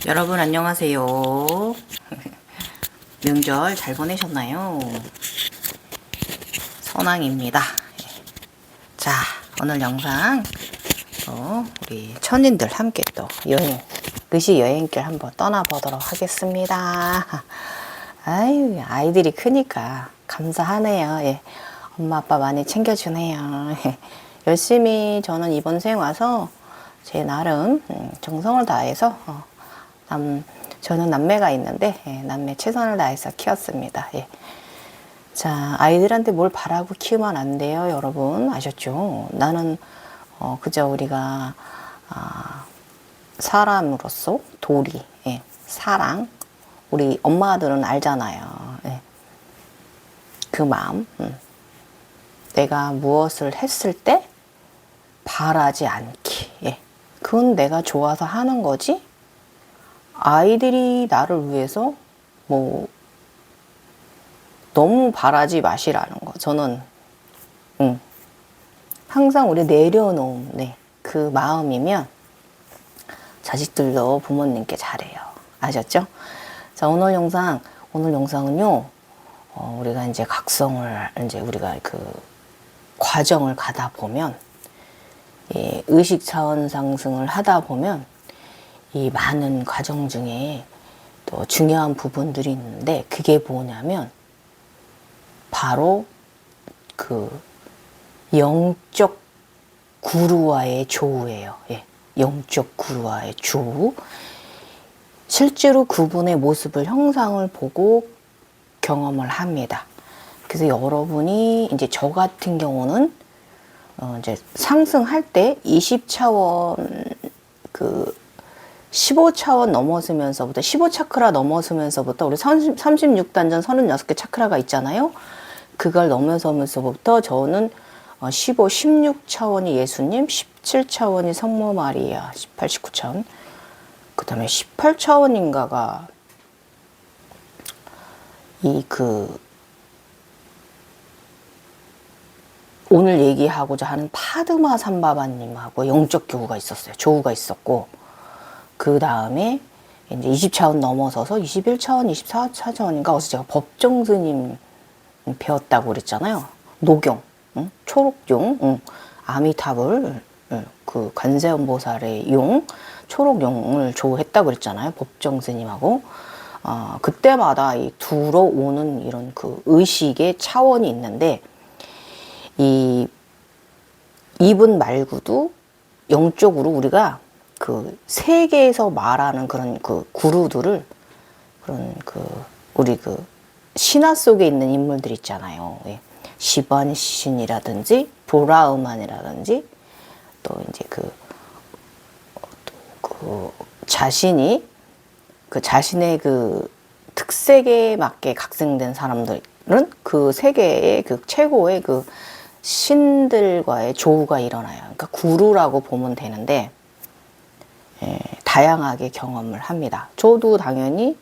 여러분 안녕하세요. 명절 잘 보내셨나요? 선왕입니다. 자, 오늘 영상 우리 천인들 함께 또 여행, 의식 여행길 한번 떠나보도록 하겠습니다. 아유, 아이들이 크니까 감사하네요. 예. 엄마 아빠 많이 챙겨주네요. 열심히 저는 이번 생에 와서 제 나름 정성을 다해서 저는 남매가 있는데 남매 최선을 다해서 키웠습니다. 예. 자, 아이들한테 뭘 바라고 키우면 안 돼요, 여러분. 아셨죠? 나는 그저 우리가 사람으로서 도리, 예, 사랑, 우리 엄마들은 알잖아요. 예. 그 마음. 내가 무엇을 했을 때 바라지 않기. 예. 그건 내가 좋아서 하는 거지. 아이들이 나를 위해서 뭐 너무 바라지 마시라는 거. 저는 항상 우리 내려놓은 그 마음이면 자식들도 부모님께 잘해요. 아셨죠? 자, 오늘 영상은요. 우리가 이제 각성을 이제 우리가 그 과정을 가다 보면 예, 의식 차원 상승을 하다 보면 이 많은 과정 중에 또 중요한 부분들이 있는데 그게 뭐냐면 바로 그 영적 구루와의 조우예요. 예, 영적 구루와의 조우. 실제로 그분의 모습을 형상을 보고 경험을 합니다. 그래서 여러분이 이제 저 같은 경우는 이제 상승할 때 20차원 그 15차원 넘어서면서부터 15차크라 넘어서면서부터 우리 36단전 36개 차크라가 있잖아요. 그걸 넘어서면서부터 저는 15, 16차원이 예수님, 17차원이 성모 마리아, 18, 19차원. 그 다음에 18차원인가가 오늘 얘기하고자 하는 파드마 삼바바님하고 영적 교우가 있었어요. 조우가 있었고, 그 다음에 이제 20차원 넘어서서 21차원, 24차원인가 어서 제가 법정 스님 배웠다고 그랬잖아요. 노경, 초록용, 아미타불, 그 관세음보살의 용, 초록용을 조우했다고 그랬잖아요. 법정 스님하고. 그때마다 이 들어오는 이런 그 의식의 차원이 있는데, 이분 말고도 영적으로 우리가 그 세계에서 말하는 그런 그 구루들을 우리 그 신화 속에 있는 인물들 있잖아요. 예. 시반신이라든지 보라우만이라든지 또 이제 자신이 그 자신의 그 특색에 맞게 각성된 사람들은 그 세계의 그 최고의 그 신들과의 조우가 일어나요. 그러니까 구루라고 보면 되는데 예, 다양하게 경험을 합니다. 저도 당연히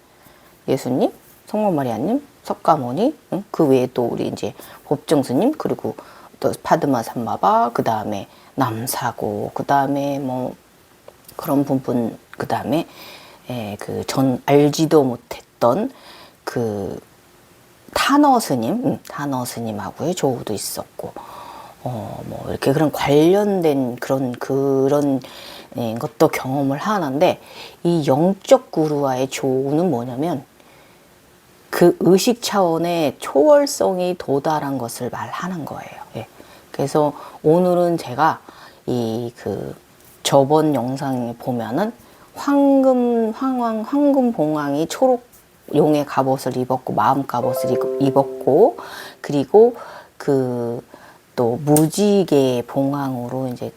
예수님, 성모 마리아님, 석가모니, 그 외에 또 우리 이제 법정스님, 그리고 또 파드마 삼바바, 그 다음에 남사고, 그 다음에 뭐 그런 부분, 그 다음에 그 전 알지도 못했던 그 타너 스님하고의 조우도 있었고, 뭐 이렇게 그런 관련된 그런 것도 경험을 하는데, 이 영적 구루와의 조우는 뭐냐면 그 의식 차원의 초월성이 도달한 것을 말하는 거예요. 예. 그래서 오늘은 제가 저번 영상에 보면은 황금 봉황이 초록 용의 갑옷을 입었고 마음 갑옷을 입었고, 그리고 또 무지개 봉황으로 이제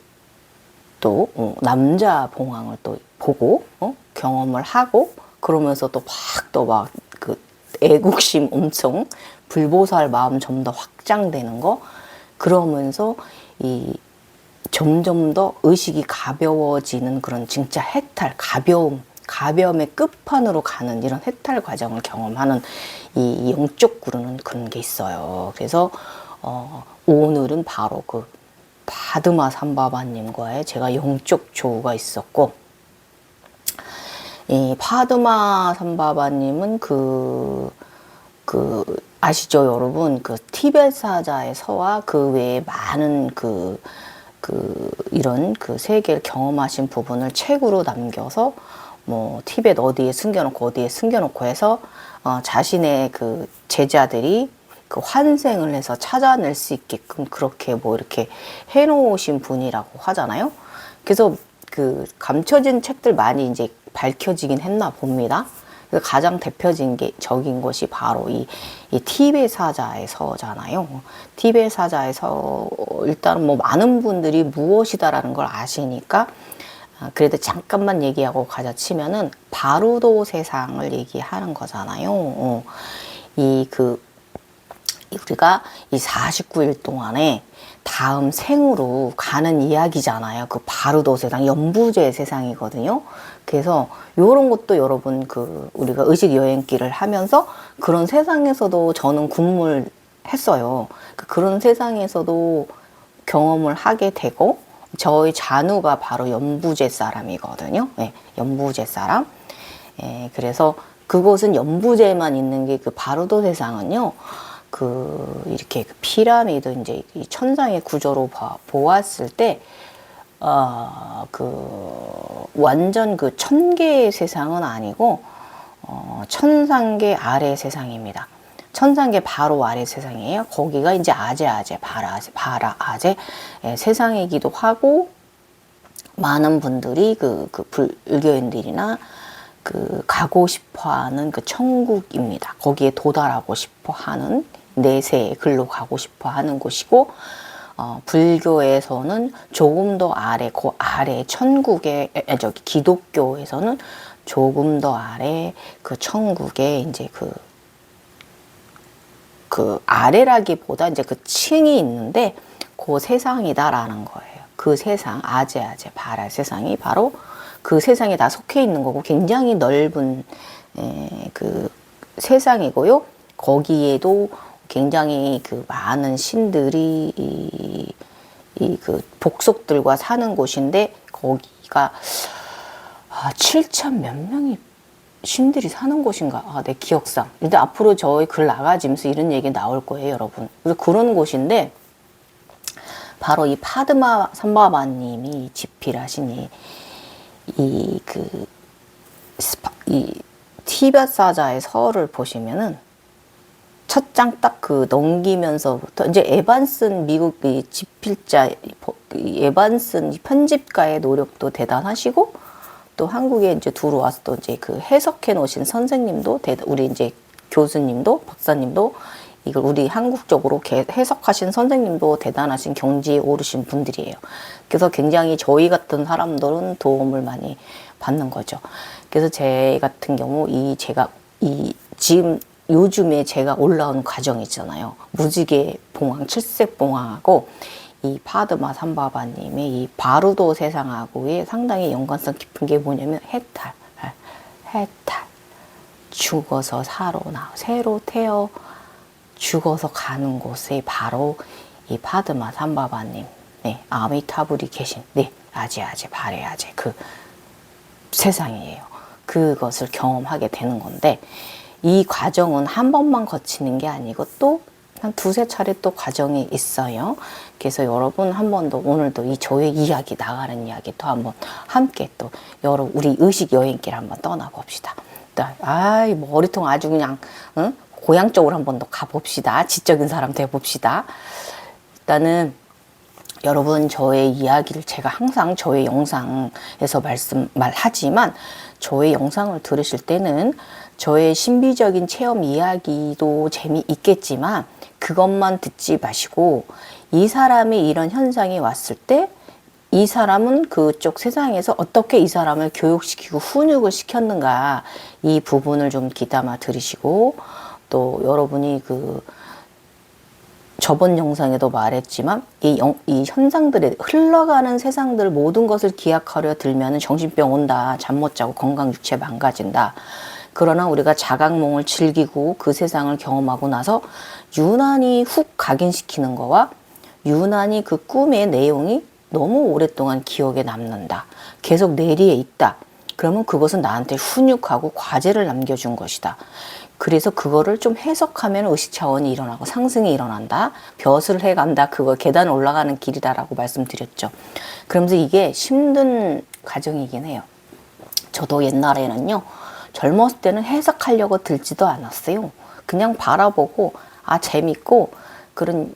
또 남자 봉황을 또 보고 경험을 하고, 그러면서 또 막 그 애국심 엄청 불보살 마음 좀 더 확장되는 거, 그러면서 점점 더 의식이 가벼워지는 그런 진짜 해탈, 가벼움의 끝판으로 가는 이런 해탈 과정을 경험하는 이 영적 구루는 그런 게 있어요. 그래서 오늘은 바로 그 파드마 삼바바님과의 제가 영적 조우가 있었고, 이 파드마 삼바바님은 아시죠, 여러분? 그 티벳 사자의 서와 그 외에 많은 이런 그 세계를 경험하신 부분을 책으로 남겨서 뭐 티벳 어디에 숨겨놓고 해서 자신의 그 제자들이 그 환생을 해서 찾아낼 수 있게끔 그렇게 뭐 이렇게 해놓으신 분이라고 하잖아요. 그래서 그 감춰진 책들 많이 이제 밝혀지긴 했나 봅니다. 가장 대표적인 것이 바로 이 티벳 사자의 서잖아요. 티벳 사자의 서, 일단 뭐 많은 분들이 무엇이다라는 걸 아시니까, 그래도 잠깐만 얘기하고 가자 치면은, 바루도 세상을 얘기하는 거잖아요. 우리가 이 49일 동안에 다음 생으로 가는 이야기잖아요. 그 바루도 세상, 연부제 세상이거든요. 그래서 요런 것도 여러분 우리가 의식 여행길을 하면서 그런 세상에서도 저는 근무했어요. 그런 세상에서도 경험을 하게 되고, 저희 잔우가 바로 연부제 사람이거든요. 네, 연부제 사람. 그래서 그곳은 연부제만 있는 게 그 바루도 세상은요. 이렇게 피라미드 이제 이 천상의 구조로 보았을 때, 완전 그 천계의 세상은 아니고, 천상계 아래 세상입니다. 천상계 바로 아래 세상이에요. 거기가 이제 바라아제 세상이기도 하고, 많은 분들이 불교인들이나 가고 싶어 하는 그 천국입니다. 거기에 도달하고 싶어 하는, 내세에 글로 가고 싶어 하는 곳이고, 불교에서는 조금 더 아래, 그 아래 천국에, 기독교에서는 조금 더 아래 그 천국에 이제 아래라기보다 이제 그 층이 있는데, 그 세상이다라는 거예요. 그 세상, 바라 세상이 바로 그 세상에 다 속해 있는 거고, 굉장히 넓은 그 세상이고요. 거기에도 굉장히 많은 신들이 복속들과 사는 곳인데, 거기가 7천 몇 명이 신들이 사는 곳인가? 내 기억상. 근데 앞으로 저희 글 나가지면서 이런 얘기 나올 거예요, 여러분. 그래서 그런 곳인데, 바로 이 파드마 삼바바님이 집필하신 이 티벳 사자의 서를 보시면은, 첫 장 딱 넘기면서부터 이제 에반슨 미국 집필자 에반슨 편집가의 노력도 대단하시고, 또 한국에 이제 들어와서 또 이제 해석해 놓으신 선생님도 우리 이제 교수님도 박사님도 이걸 우리 한국적으로 해석하신 선생님도 대단하신 경지에 오르신 분들이에요. 그래서 굉장히 저희 같은 사람들은 도움을 많이 받는 거죠. 그래서 제 같은 경우 지금 요즘에 제가 올라온 과정 있잖아요. 무지개 봉황, 칠색 봉황하고 이 파드마 삼바바님의 이 바루도 세상하고의 상당히 연관성 깊은 게 뭐냐면 해탈. 죽어서 새로 태어 죽어서 가는 곳에 바로 이 파드마 삼바바님, 네, 아미타불이 계신, 네, 바레아제 그 세상이에요. 그것을 경험하게 되는 건데, 이 과정은 한 번만 거치는 게 아니고 또 한 두세 차례 또 과정이 있어요. 그래서 여러분 한 번 더 오늘도 이 저의 이야기, 나가는 이야기 또 한번 함께 또 우리 의식 여행길 한번 떠나봅시다. 머리통 아주 그냥 고향 쪽으로 한번 더 가봅시다. 지적인 사람 돼봅시다. 일단은 여러분, 저의 이야기를 제가 항상 저의 영상에서 말하지만, 저의 영상을 들으실 때는 저의 신비적인 체험 이야기도 재미있겠지만 그것만 듣지 마시고, 이 사람이 이런 현상이 왔을 때 이 사람은 그쪽 세상에서 어떻게 이 사람을 교육시키고 훈육을 시켰는가, 이 부분을 좀 귀담아 들으시고, 또 여러분이 저번 영상에도 말했지만 이 현상들의 흘러가는 세상들 모든 것을 기약하려 들면 정신병 온다, 잠 못 자고 건강 육체 망가진다. 그러나 우리가 자각몽을 즐기고 그 세상을 경험하고 나서 유난히 훅 각인시키는 거와 유난히 그 꿈의 내용이 너무 오랫동안 기억에 남는다, 계속 뇌리에 있다, 그러면 그것은 나한테 훈육하고 과제를 남겨준 것이다. 그래서 그거를 좀 해석하면 의식 차원이 일어나고 상승이 일어난다. 벼슬을 해간다. 그거 계단 올라가는 길이다라고 말씀드렸죠. 그러면서 이게 힘든 과정이긴 해요. 저도 옛날에는요, 젊었을 때는 해석하려고 들지도 않았어요. 그냥 바라보고, 아, 재밌고, 그런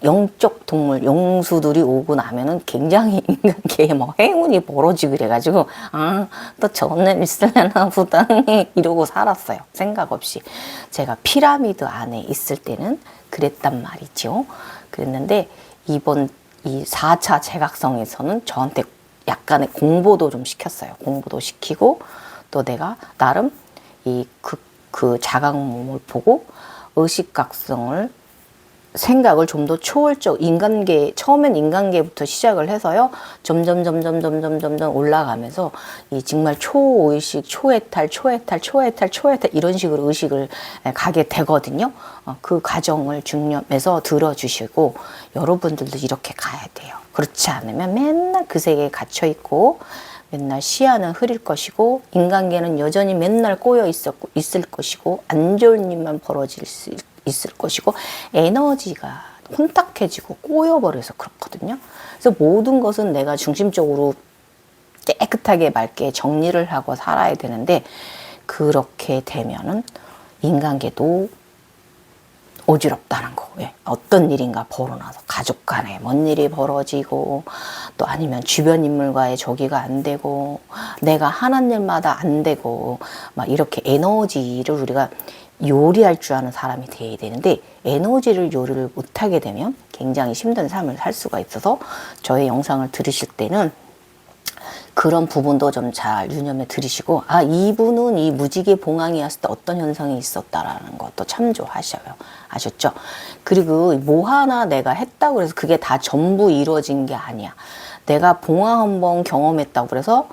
영적 동물, 용수들이 오고 나면은 굉장히 인간계에 뭐 행운이 벌어지고 그래가지고, 아, 또 좋은 일 있으려나 보다. 이러고 살았어요. 생각 없이. 제가 피라미드 안에 있을 때는 그랬단 말이죠. 그랬는데, 이번 이 4차 제각성에서는 저한테 약간의 공부도 좀 시켰어요. 공부도 시키고, 또 내가 나름 그 자각몽을 보고 의식각성을 생각을 좀 더 초월적 인간계 처음엔 인간계부터 시작을 해서요 점점 올라가면서 이 정말 초의식 초해탈 이런 식으로 의식을 가게 되거든요. 그 과정을 중념해서 들어주시고 여러분들도 이렇게 가야 돼요. 그렇지 않으면 맨날 그 세계에 갇혀 있고 맨날 시야는 흐릴 것이고 인간계는 여전히 맨날 꼬여 있을 것이고 안 좋은 일만 벌어질 수 있을 것이고 에너지가 혼탁해지고 꼬여버려서 그렇거든요. 그래서 모든 것은 내가 중심적으로 깨끗하게 맑게 정리를 하고 살아야 되는데 그렇게 되면은 인간계도 어지럽다는 거. 예. 어떤 일인가 벌어나서 가족 간에 뭔 일이 벌어지고 또 아니면 주변 인물과의 조기가 안 되고 내가 하는 일마다 안 되고 막 이렇게 에너지를 우리가 요리할 줄 아는 사람이 돼야 되는데 에너지를 요리를 못하게 되면 굉장히 힘든 삶을 살 수가 있어서 저의 영상을 들으실 때는 그런 부분도 좀 잘 유념해 들으시고 아 이분은 이 무지개 봉황이었을 때 어떤 현상이 있었다라는 것도 참조하셔요. 아셨죠? 그리고 뭐 하나 내가 했다고 해서 그게 다 전부 이루어진 게 아니야. 내가 봉황 한 번 경험했다고 그래서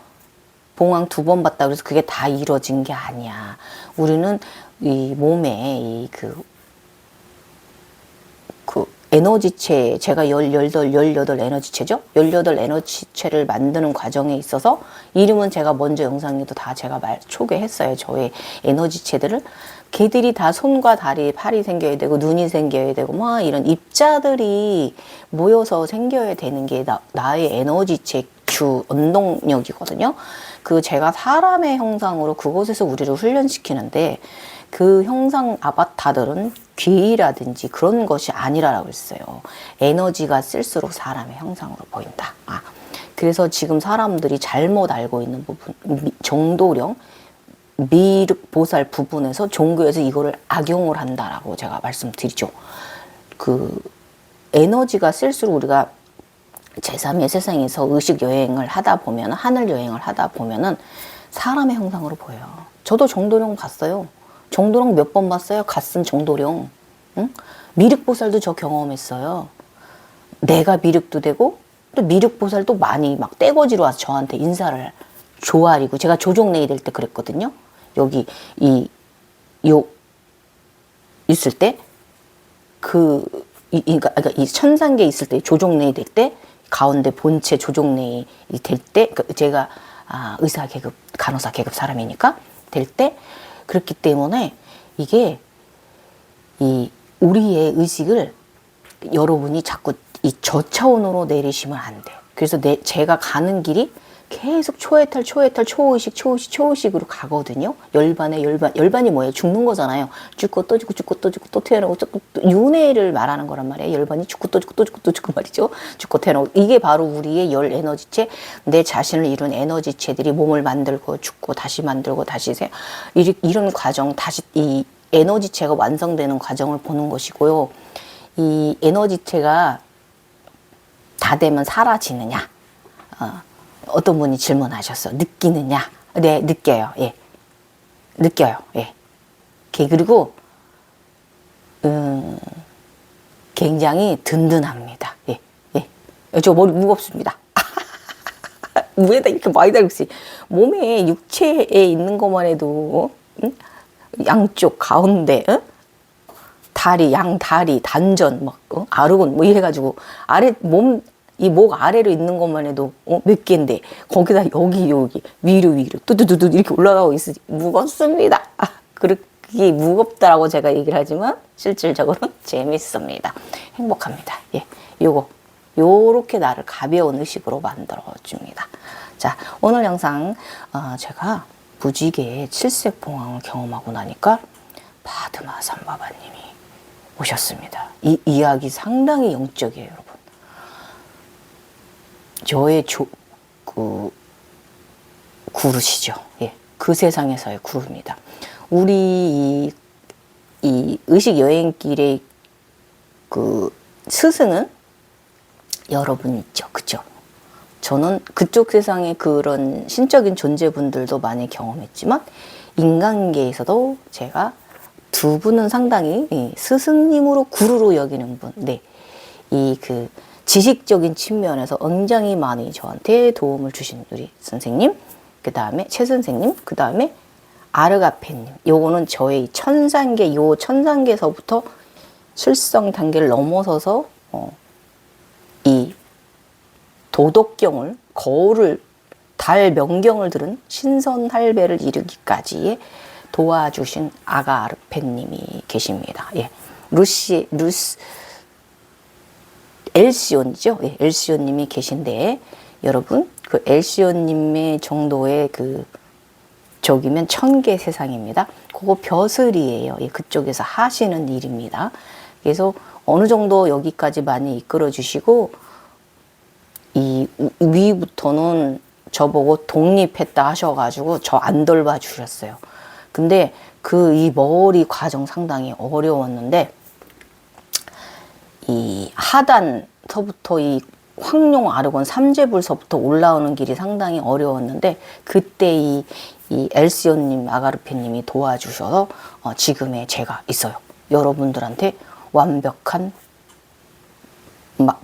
봉황 2번 봤다고 해서 그게 다 이루어진 게 아니야. 우리는 이 몸에 그 에너지체, 제가 18 에너지체죠? 18 에너지체를 만드는 과정에 있어서 이름은 제가 먼저 영상에도 다 제가 소개했어요. 저의 에너지체들을. 걔들이 다 손과 다리, 팔이 생겨야 되고 눈이 생겨야 되고 막 이런 입자들이 모여서 생겨야 되는 게 나의 에너지체 주 원동력이거든요. 그 제가 사람의 형상으로 그곳에서 우리를 훈련시키는데 그 형상 아바타들은 귀라든지 그런 것이 아니라고 했어요. 에너지가 쓸수록 사람의 형상으로 보인다. 그래서 지금 사람들이 잘못 알고 있는 부분, 정도령, 미륵보살 부분에서 종교에서 이거를 악용을 한다라고 제가 말씀드리죠. 그 에너지가 쓸수록 우리가 제3의 세상에서 의식 여행을 하다 보면, 하늘 여행을 하다 보면은 사람의 형상으로 보여요. 저도 정도령 봤어요. 정도령 몇 번 봤어요? 갔은 정도령. 응? 미륵보살도 저 경험했어요. 내가 미륵도 되고 또 미륵보살도 많이 막 떼거지로 와서 저한테 인사를 조아리고 제가 조종내이 될 때 그랬거든요. 여기 있을 때 그러니까 이 천상계 있을 때 조종내이 될 때 가운데 본체 조종내이 될 때 제가 의사 계급 간호사 계급 사람이니까 될 때 그렇기 때문에 이게 우리의 의식을 여러분이 자꾸 이 저차원으로 내리시면 안 돼. 그래서 제가 가는 길이 계속 초해탈, 초의식으로 가거든요. 열반이 뭐예요? 죽는 거잖아요. 죽고 또 죽고, 죽고 또 죽고, 또 태어나고, 윤회를 말하는 거란 말이에요. 열반이 죽고 또 죽고, 또 죽고, 또 죽고 말이죠. 죽고 태어나고. 이게 바로 우리의 열 에너지체, 내 자신을 이룬 에너지체들이 몸을 만들고, 죽고, 다시 만들고, 다시 이런 과정, 다시 이 에너지체가 완성되는 과정을 보는 것이고요. 이 에너지체가 다 되면 사라지느냐? 어떤 분이 질문하셨어. 느끼느냐? 네, 느껴요. 예. 느껴요. 예. 그리고, 굉장히 든든합니다. 예. 예. 저 머리 무겁습니다. 위에다 이렇게 많이 달고 있어요. 몸에 육체에 있는 것만 해도, 양쪽, 가운데, 다리, 양다리, 단전, 아르곤, 이래가지고, 아래 몸, 이 목 아래로 있는 것만 해도 몇 개인데 거기다 여기 위로 뚜두두두 이렇게 올라가고 있으니 무겁습니다. 그렇게 무겁다라고 제가 얘기를 하지만 실질적으로는 재밌습니다. 행복합니다. 예, 요렇게 나를 가벼운 의식으로 만들어 줍니다. 자, 오늘 영상 제가 무지개의 칠색봉황을 경험하고 나니까 파드마 삼바바님이 오셨습니다. 이 이야기 상당히 영적이에요, 여러분. 저의 구루시죠. 예, 그 세상에서의 구루입니다. 우리 이 의식 여행길의 그 스승은 여러분 있죠, 그죠? 저는 그쪽 세상의 그런 신적인 존재분들도 많이 경험했지만 인간계에서도 제가 두 분은 상당히 스승님으로 구루로 여기는 분, 네, 이 그 지식적인 측면에서 굉장히 많이 저한테 도움을 주신 우리 선생님, 그 다음에 최 선생님, 그 다음에 아르가페님. 요거는 저의 천상계, 요 천상계에서부터 실성 단계를 넘어서서 이 도덕경을, 거울을, 달 명경을 들은 신선 할배를 이루기까지의 도와주신 아가르페님이 계십니다. 예, 엘시온이죠. 예, 엘시온님이 계신데 여러분 그 엘시온님의 정도의 그 저기면 1000개 세상입니다. 그거 벼슬이에요. 예, 그쪽에서 하시는 일입니다. 그래서 어느 정도 여기까지 많이 이끌어 주시고 이 위부터는 저보고 독립했다 하셔가지고 저 안 돌봐 주셨어요. 근데 그 이 머리 과정 상당히 어려웠는데 이 하단서부터 이 황룡 아르곤 삼재불서부터 올라오는 길이 상당히 어려웠는데 그때 이 엘시온님, 아가르페님이 도와주셔서 지금의 제가 있어요. 여러분들한테 완벽한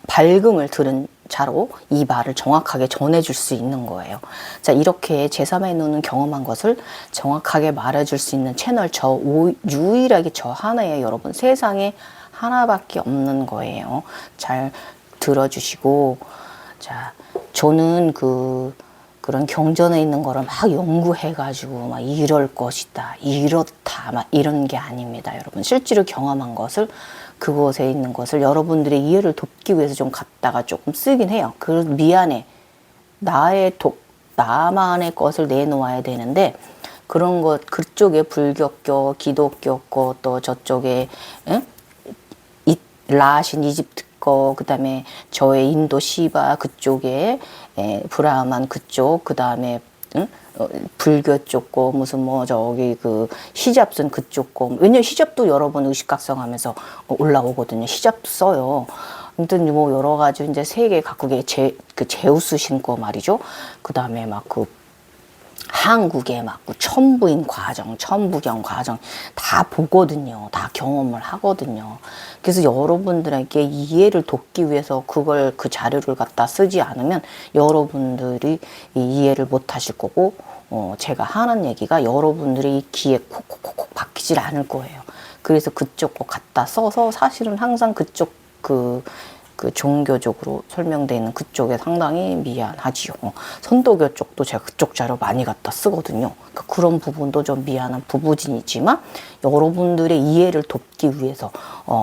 밝음을 들은 자로 이 말을 정확하게 전해줄 수 있는 거예요. 자, 이렇게 제3의 눈은 경험한 것을 정확하게 말해줄 수 있는 채널 유일하게 저 하나예요. 여러분 세상에 하나밖에 없는 거예요. 잘 들어주시고, 자, 저는 그런 경전에 있는 거를 막 연구해가지고 막 이럴 것이다, 이렇다, 막 이런 게 아닙니다. 여러분 실제로 경험한 것을 그곳에 있는 것을 여러분들의 이해를 돕기 위해서 좀 갖다가 조금 쓰긴 해요. 미안해. 나만의 것을 내놓아야 되는데 그런 것 그쪽에 불교교, 기독교 또 저쪽에 라신 이집트 거, 그 다음에 저의 인도 시바 그쪽에 브라만 그쪽, 그 다음에 불교 쪽 거, 무슨 뭐 저기 그 히잡 쓴 그쪽 거. 왜냐면 히잡도 여러 번 의식각성하면서 올라오거든요. 히잡도 써요. 아무튼 뭐 여러 가지 이제 세계 각국의 그 제우스 신고 말이죠. 그 다음에 막 그 한국의 막 천부인 과정, 천부경 과정 다 보거든요. 다 경험을 하거든요. 그래서 여러분들에게 이해를 돕기 위해서 그 자료를 갖다 쓰지 않으면 여러분들이 이해를 못 하실 거고, 제가 하는 얘기가 여러분들이 귀에 콕콕콕 박히질 않을 거예요. 그래서 그쪽 거 갖다 써서 사실은 항상 그쪽 그 종교적으로 설명되어 있는 그쪽에 상당히 미안하지요. 선도교 쪽도 제가 그쪽 자료 많이 갖다 쓰거든요. 그런 부분도 좀 미안한 부부진이지만 여러분들의 이해를 돕기 위해서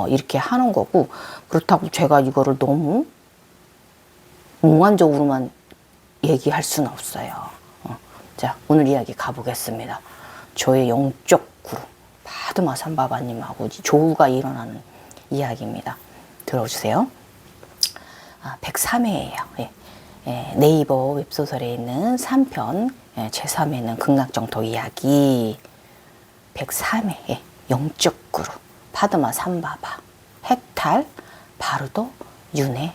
이렇게 하는 거고, 그렇다고 제가 이거를 너무 몽환적으로만 얘기할 수는 없어요. 자, 오늘 이야기 가보겠습니다. 저의 영적 구루 파드마 삼바바님하고 조우가 일어나는 이야기입니다. 들어주세요. 103회예요. 예. 네이버 웹소설에 있는 3편 제3회는 극락정토 이야기 103회 영적 구루 파드마 삼바바 해탈 바르도 윤회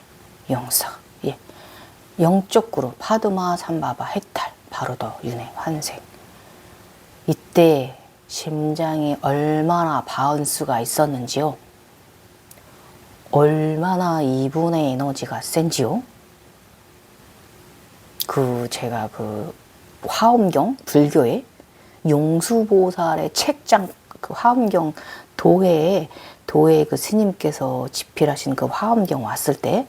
용서. 예. 영적 구루 파드마 삼바바 해탈 바르도 윤회 환생. 이때 심장이 얼마나 바운스가 있었는지요. 얼마나 이분의 에너지가 센지요? 제가 화엄경, 불교의 용수보살의 책장, 화엄경 도회에 그 스님께서 집필하신 그 화엄경 왔을 때,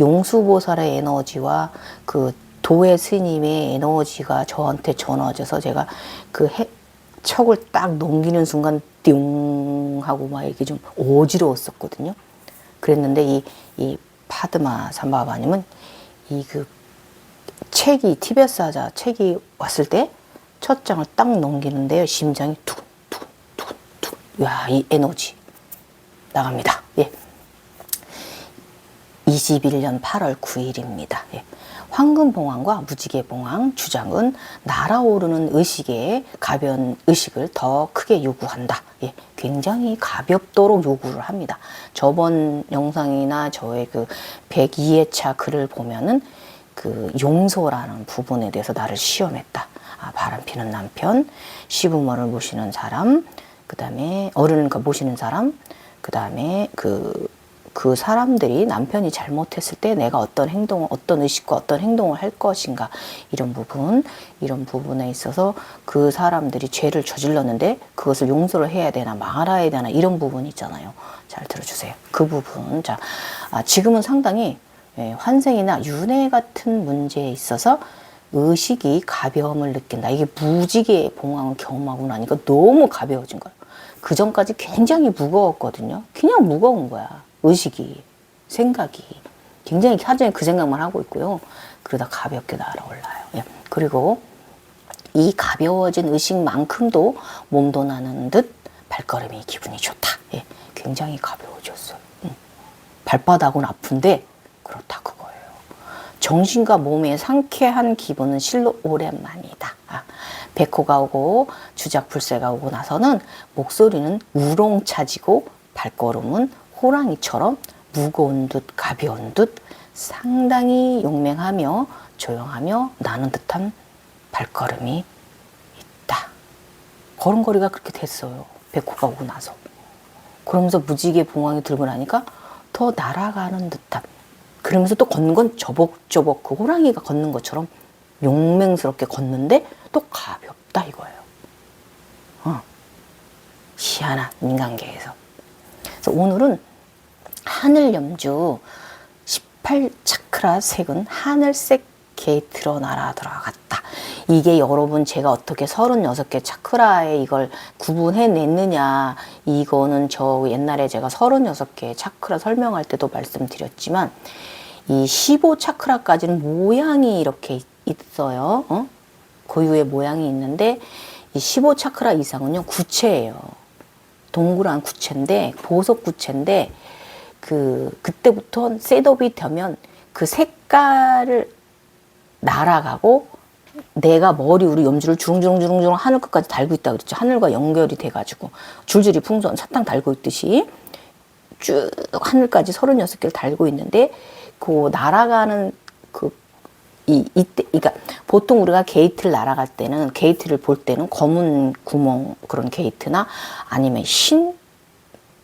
용수보살의 에너지와 그 도의 스님의 에너지가 저한테 전화줘서 제가 그 척을 딱 넘기는 순간 띵 하고 막 이렇게 좀 어지러웠었거든요. 그랬는데 이 파드마 삼바바님은 이 그 책이 티베트 사자 책이 왔을 때 첫 장을 딱 넘기는데요. 심장이 두근두근두근. 야, 이 에너지 나갑니다. 예. 21년 8월 9일입니다. 예. 황금봉황과 무지개봉황 주장은 날아오르는 의식에 가벼운 의식을 더 크게 요구한다. 예. 굉장히 가볍도록 요구를 합니다. 저번 영상이나 저의 그 102회차 글을 보면은 그 용서라는 부분에 대해서 나를 시험했다. 아, 바람피는 남편, 시부모를 모시는 사람, 그 다음에 어른을 모시는 사람, 그 다음에 그 사람들이 남편이 잘못했을 때 내가 어떤 행동을, 어떤 의식과 어떤 행동을 할 것인가, 이런 부분에 있어서 그 사람들이 죄를 저질렀는데 그것을 용서를 해야 되나 말아야 되나, 이런 부분이 있잖아요. 잘 들어주세요. 그 부분. 자, 지금은 상당히 환생이나 윤회 같은 문제에 있어서 의식이 가벼움을 느낀다. 이게 무지개 봉황을 경험하고 나니까 너무 가벼워진 거예요. 그 전까지 굉장히 무거웠거든요. 그냥 무거운 거야. 의식이, 생각이. 굉장히 하루 종일 그 생각만 하고 있고요. 그러다 가볍게 날아올라요. 예. 그리고 이 가벼워진 의식만큼도 몸도 나는 듯 발걸음이 기분이 좋다. 예. 굉장히 가벼워졌어요. 발바닥은 아픈데 그렇다 그거예요. 정신과 몸의 상쾌한 기분은 실로 오랜만이다. 백호가 오고 주작불세가 오고 나서는 목소리는 우렁차지고 발걸음은 호랑이처럼 무거운 듯 가벼운 듯 상당히 용맹하며 조용하며 나는 듯한 발걸음이 있다. 걸음걸이가 그렇게 됐어요. 백호가 오고 나서. 그러면서 무지개 봉황이 들고 나니까 더 날아가는 듯한, 그러면서 또 걷는 건 저벅저벅 그 호랑이가 걷는 것처럼 용맹스럽게 걷는데 또 가볍다 이거예요. 희한한 인간계에서. 그래서 오늘은 하늘염주 18차크라 색은 하늘색 게이트로 날아 들어갔다. 이게 여러분 제가 어떻게 36개 차크라에 이걸 구분해냈느냐, 이거는 저 옛날에 제가 36개 차크라 설명할 때도 말씀드렸지만 이 15차크라까지는 모양이 이렇게 있어요. 고유의 모양이 있는데 이 15차크라 이상은요 구체예요. 동그란 구체인데, 보석 구체인데 그때부터 셋업이 되면 그 색깔을 날아가고 내가 머리 우리 염주를 주렁주렁 하늘 끝까지 달고 있다 그랬죠. 하늘과 연결이 돼가지고 줄줄이 풍선 사탕 달고 있듯이 쭉 하늘까지 36개를 달고 있는데 그 날아가는 이때, 그러니까 보통 우리가 게이트를 날아갈 때는, 게이트를 볼 때는 검은 구멍 그런 게이트나 아니면 흰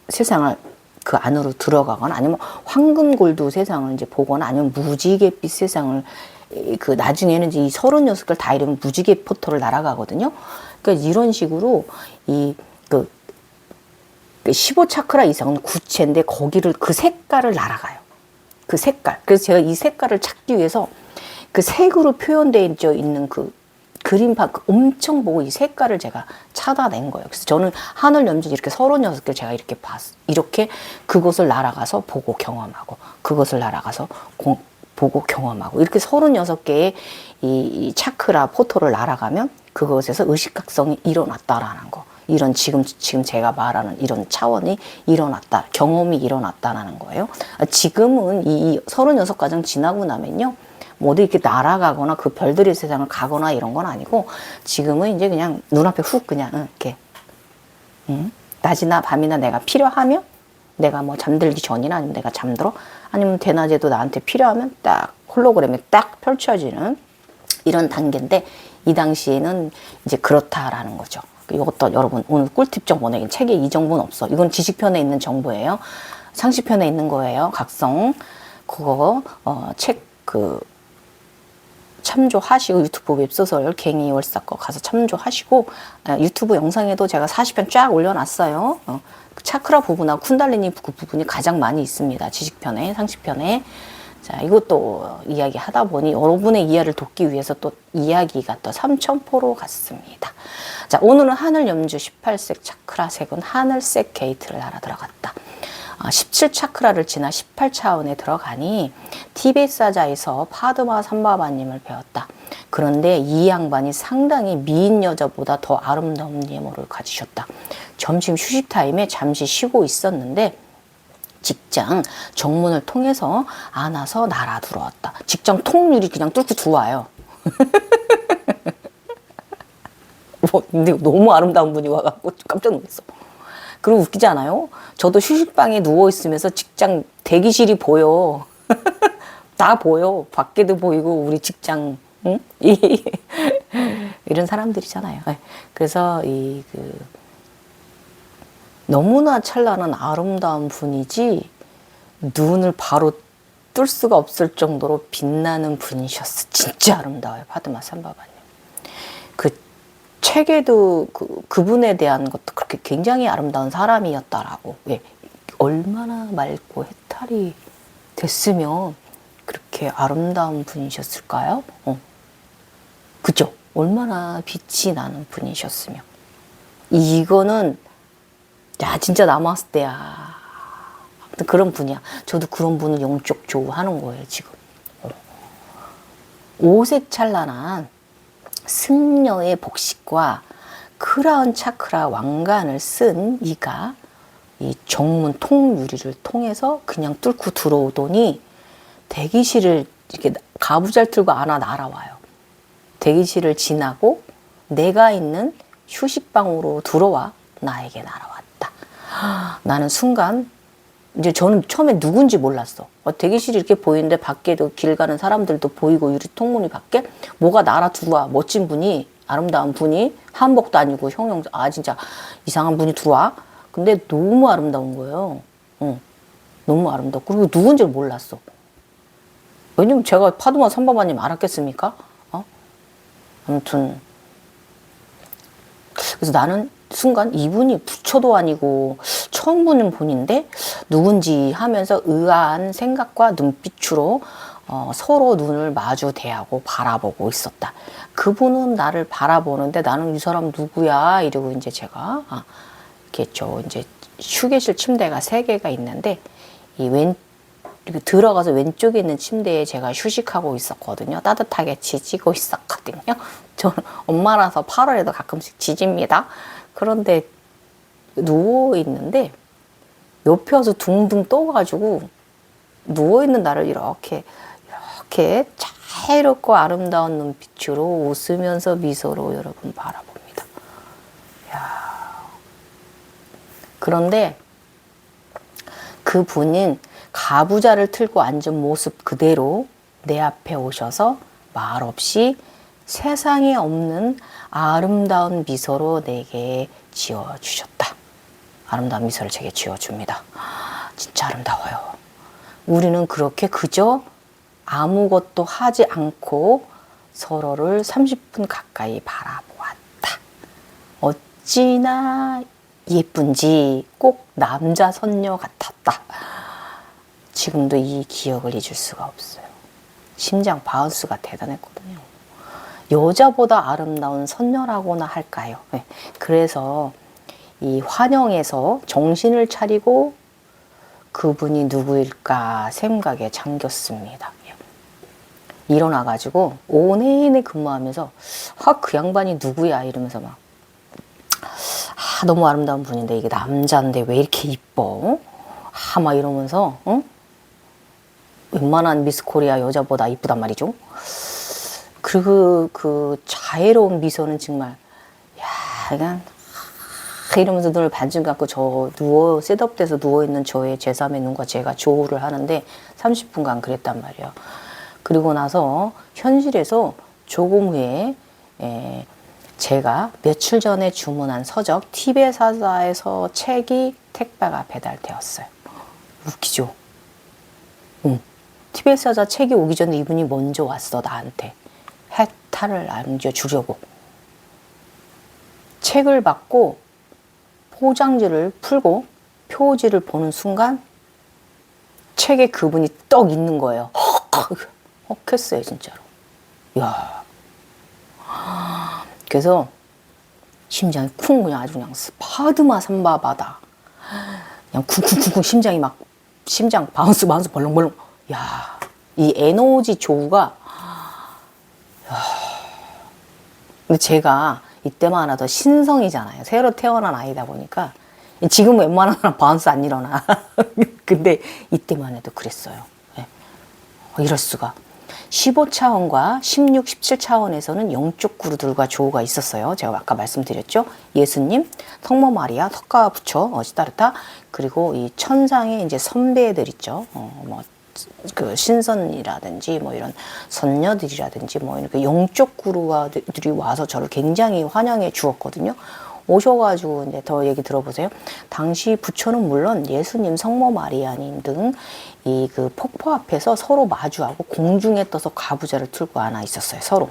세상을 그 안으로 들어가거나 아니면 황금 골드 세상을 이제 보거나 아니면 무지갯빛 세상을 그 나중에는 이 36개를 다 이루면 무지개 포터를 날아가거든요. 그러니까 이런 식으로 그 15차크라 이상은 구체인데 거기를 그 색깔을 날아가요. 그 색깔. 그래서 제가 이 색깔을 찾기 위해서 그 색으로 표현되어 있는 그 그림판 엄청 보고 이 색깔을 제가 찾아낸 거예요. 그래서 저는 하늘 염전 이렇게 36개 제가 이렇게 이렇게 그곳을 날아가서 보고 경험하고 그것을 날아가서 보고 경험하고 이렇게 36개의 이 차크라 포토를 날아가면 그것에서 의식각성이 일어났다라는 거. 이런 지금 제가 말하는 이런 차원이 일어났다. 경험이 일어났다라는 거예요. 지금은 이 36과정 지나고 나면요. 뭐 어디 이렇게 날아가거나 그 별들의 세상을 가거나 이런 건 아니고 지금은 이제 그냥 눈앞에 훅 그냥 이렇게 낮이나 밤이나 내가 필요하면 내가 뭐 잠들기 전이나 아니면 내가 잠들어 아니면 대낮에도 나한테 필요하면 딱 홀로그램에 딱 펼쳐지는 이런 단계인데 이 당시에는 이제 그렇다라는 거죠. 이것도 여러분 오늘 꿀팁 정보 내긴 책에 이 정보는 없어. 이건 지식편에 있는 정보예요. 상식편에 있는 거예요. 각성 그거 책 참조하시고 유튜브 웹소설 갱이 월사거 가서 참조하시고 유튜브 영상에도 제가 40편 쫙 올려놨어요. 차크라 부분하고 쿤달리니 그 부분이 가장 많이 있습니다. 지식편에 상식편에. 자, 이것도 이야기 하다 보니 여러분의 이해를 돕기 위해서 또 이야기가 또 삼천포로 갔습니다. 자, 오늘은 하늘 염주 18색 차크라 색은 하늘색 게이트를 알아 들어갔다. 17차크라를 지나 18차원에 들어가니 티베트 사자에서 파드마 삼바바님을 배웠다. 그런데 이 양반이 상당히 미인 여자보다 더 아름다운 미모를 가지셨다. 점심 휴식 타임에 잠시 쉬고 있었는데 직장 정문을 통해서 안아서 날아 들어왔다. 직장 통유리 그냥 뚫고 들어와요. 근데 너무 아름다운 분이 와갖고 깜짝 놀랐어. 그리고 웃기지 않아요? 저도 휴식방에 누워있으면서 직장 대기실이 보여. 다 보여. 밖에도 보이고 우리 직장 응? 이런 사람들이잖아요. 그래서 너무나 찬란한 아름다운 분이지 눈을 바로 뜰 수가 없을 정도로 빛나는 분이셨어. 진짜 아름다워요. 파드마 삼바바님. 그 책에도 그분에 대한 것도 그렇게 굉장히 아름다운 사람이었다라고. 예. 얼마나 맑고 해탈이 됐으면 그렇게 아름다운 분이셨을까요? 그죠? 얼마나 빛이 나는 분이셨으면. 이거는 야 진짜 남았을 때야. 아무튼 그런 분이야. 저도 그런 분을 영적 좋아하는 거예요 지금. 오색 찬란한 승려의 복식과 크라운 차크라 왕관을 쓴 이가 이 정문 통유리를 통해서 그냥 뚫고 들어오더니 대기실을 이렇게 가부잘 틀고 안아 날아와요. 대기실을 지나고 내가 있는 휴식방으로 들어와 나에게 날아왔다. 나는 순간 이제 저는 처음에 누군지 몰랐어. 대기실이 이렇게 보이는데 밖에도 길 가는 사람들도 보이고 유리 통문이 밖에 뭐가 날아 들어와. 멋진 분이 아름다운 분이 한복도 아니고 형용 진짜 이상한 분이 들어와. 근데 너무 아름다운 거예요. 너무 아름다워. 그리고 누군지 몰랐어. 왜냐면 제가 파드마 삼바바님 알았겠습니까? 아무튼 그래서 나는 순간 이분이 부처도 아니고 처음 보는 분인데 누군지 하면서 의아한 생각과 눈빛으로 서로 눈을 마주 대하고 바라보고 있었다. 그분은 나를 바라보는데 나는 이 사람 누구야? 이러고 이제 제가 이렇게 이제 휴게실 침대가 3개가 있는데 이렇게 들어가서 왼쪽에 있는 침대에 제가 휴식하고 있었거든요. 따뜻하게 지지고 있었거든요. 저는 엄마라서 8월에도 가끔씩 지집니다. 그런데 누워있는데 옆에 와서 둥둥 떠가지고 누워있는 나를 이렇게 자유롭고 아름다운 눈빛으로 웃으면서 미소로 여러분 바라봅니다. 이야. 그런데 그분은 가부좌를 틀고 앉은 모습 그대로 내 앞에 오셔서 말없이 세상에 없는 아름다운 미소로 내게 지어주셨다. 아름다운 미소를 제게 지어줍니다. 진짜 아름다워요. 우리는 그렇게 그저 아무것도 하지 않고 서로를 30분 가까이 바라보았다. 어찌나 예쁜지 꼭 남자 선녀 같았다. 지금도 이 기억을 잊을 수가 없어요. 심장 바운스가 대단했거든요. 여자보다 아름다운 선녀라고나 할까요? 네. 그래서 이 환영에서 정신을 차리고 그분이 누구일까 생각에 잠겼습니다. 일어나가지고 오후 내내 근무하면서 그 양반이 누구야 이러면서 막 너무 아름다운 분인데 이게 남자인데 왜 이렇게 이뻐? 막 이러면서 웬만한 미스 코리아 여자보다 이쁘단 말이죠. 그리고 그 자애로운 미소는 정말 그냥 이러면서 눈을 반쯤 감고 셋업돼서 누워있는 저의 제3의 눈과 제가 조우를 하는데 30분간 그랬단 말이에요. 그리고 나서 현실에서 조금 후에 제가 며칠 전에 주문한 서적 티베트 사자에서 책이 택배가 배달되었어요. 웃기죠? 티베트 사자 책이 오기 전에 이분이 먼저 왔어 나한테. 해탈을 안겨주려고. 책을 받고 포장지를 풀고 표지를 보는 순간 책에 그분이 떡 있는 거예요. 했어요 진짜로. 야, 그래서 심장이 쿵 그냥 아주 그냥 파드마 삼바바다. 그냥 쿵쿵쿵쿵 심장이 막 심장 바운스 벌렁벌렁. 야, 이 에너지 조우가. 야. 근데 제가 이때만 하도 신성이잖아요. 새로 태어난 아이다 보니까 지금 웬만한 사람 바운스 안 일어나. 근데 이때만 해도 그랬어요. 네. 이럴 수가. 15차원과 16, 17차원에서는 영적 구루들과 조우가 있었어요. 제가 아까 말씀드렸죠. 예수님, 성모 마리아, 석가 부처, 시다르타, 그리고 이 천상의 이제 선배들 있죠. 그 신선이라든지 뭐 이런 선녀들이라든지 뭐 이렇게 영적 구루들이 와서 저를 굉장히 환영해 주었거든요. 오셔가지고 이제 더 얘기 들어보세요. 당시 부처는 물론 예수님, 성모 마리아님 등 이 그 폭포 앞에서 서로 마주하고 공중에 떠서 가부좌를 틀고 안아 있었어요. 서로.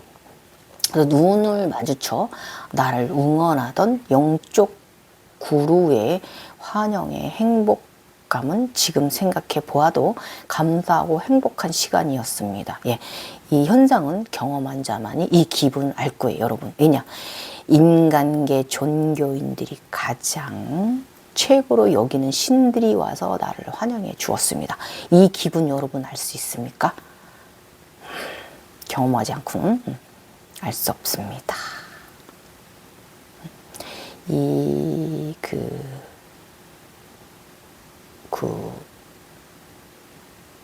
그래서 눈을 마주쳐 나를 응원하던 영적 구루의 환영의 행복감은 지금 생각해 보아도 감사하고 행복한 시간이었습니다. 예, 이 현상은 경험한 자만이 이 기분을 알 거예요, 여러분. 왜냐? 인간계 종교인들이 가장 최고로 여기는 신들이 와서 나를 환영해 주었습니다. 이 기분 여러분 알 수 있습니까? 경험하지 않고는 알 수 없습니다.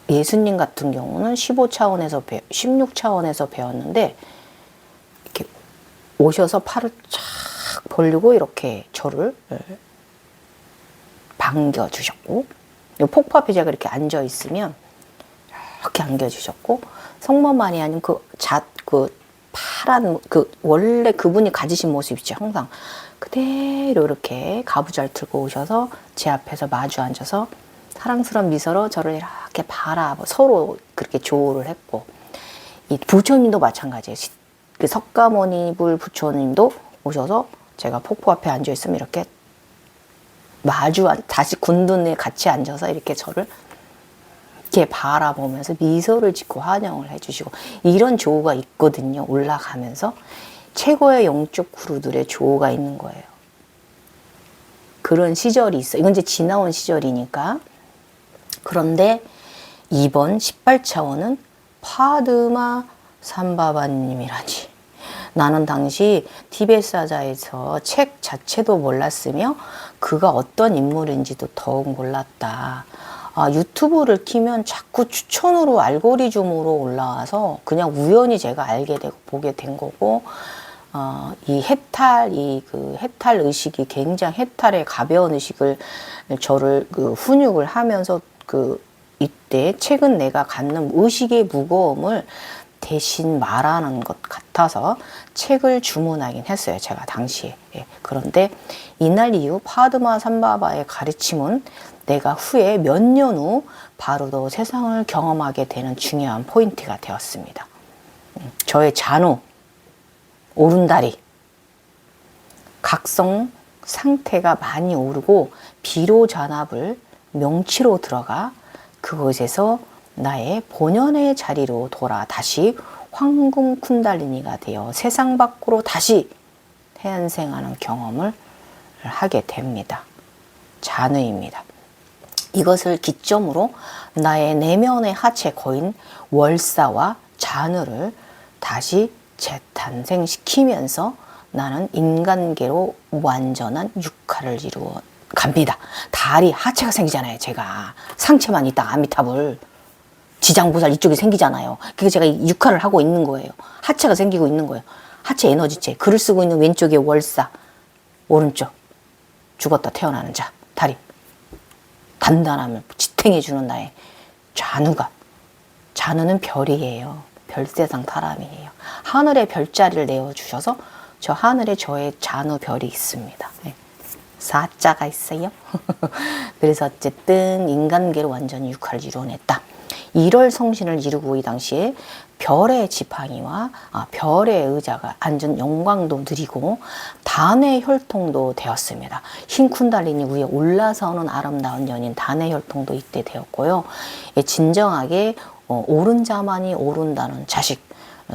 예수님 같은 경우는 15차원에서 16차원에서 배웠는데 이렇게 오셔서 팔을 쫙 벌리고 이렇게 저를 반겨주셨고, 폭포 앞에 제가 이렇게 앉아 있으면 이렇게 안겨주셨고, 성모 마리아님 그 파란 원래 그분이 가지신 모습이죠. 항상 그대로 이렇게 가부좌를 들고 오셔서 제 앞에서 마주 앉아서 사랑스러운 미소로 저를 이렇게 서로 그렇게 조우를 했고, 이 부처님도 마찬가지예요. 그 석가모니불 부처님도 오셔서 제가 폭포 앞에 앉아 있으면 이렇게 다시 군dun에 같이 앉아서 이렇게 저를 이렇게 바라보면서 미소를 짓고 환영을 해주시고, 이런 조우가 있거든요. 올라가면서 최고의 영적 구루들의 조우가 있는 거예요. 그런 시절이 있어요. 이건 이제 지나온 시절이니까. 그런데 이번 18차원은 파드마 삼바바님이라니. 나는 당시 티베트사자에서 책 자체도 몰랐으며 그가 어떤 인물인지도 더욱 몰랐다. 유튜브를 키면 자꾸 추천으로 알고리즘으로 올라와서 그냥 우연히 제가 알게 되고 보게 된 거고, 이 해탈 의식이 굉장히 해탈의 가벼운 의식을 저를 훈육을 하면서 이때 최근 내가 갖는 의식의 무거움을 대신 말하는 것 같아서 책을 주문하긴 했어요. 제가 당시에. 예. 그런데 이날 이후 파드마 삼바바의 가르침은 내가 후에 몇 년 후 바로도 세상을 경험하게 되는 중요한 포인트가 되었습니다. 저의 잔우, 오른다리, 각성 상태가 많이 오르고 비로잔압을 명치로 들어가 그곳에서 나의 본연의 자리로 돌아 다시 황금 쿤달리니가 되어 세상 밖으로 다시 태양생하는 경험을 하게 됩니다. 잔우입니다. 이것을 기점으로 나의 내면의 하체 거인 월사와 잔우를 다시 재탄생시키면서 나는 인간계로 완전한 육화를 이루어 갑니다. 다리 하체가 생기잖아요. 제가 상체만 있다 아미타불 지장보살 이쪽이 생기잖아요. 그게 제가 육화를 하고 있는 거예요. 하체가 생기고 있는 거예요. 하체 에너지체. 글을 쓰고 있는 왼쪽에 월사, 오른쪽 죽었다 태어나는 자, 다리 단단함을 지탱해주는 나의 잔우가. 잔우는 별이에요. 별세상 사람이에요. 하늘에 별자리를 내어주셔서 저 하늘에 저의 잔우 별이 있습니다. 네. 사자가 있어요. 그래서 어쨌든 인간계로 완전히 육화를 이루어냈다. 1월 성신을 이루고 이 당시에 별의 지팡이와 별의 의자가 앉은 영광도 누리고 단의 혈통도 되었습니다. 흰 쿤달리니 위에 올라서는 아름다운 연인 단의 혈통도 이때 되었고요. 진정하게 옳은 자만이 오른다는 자식,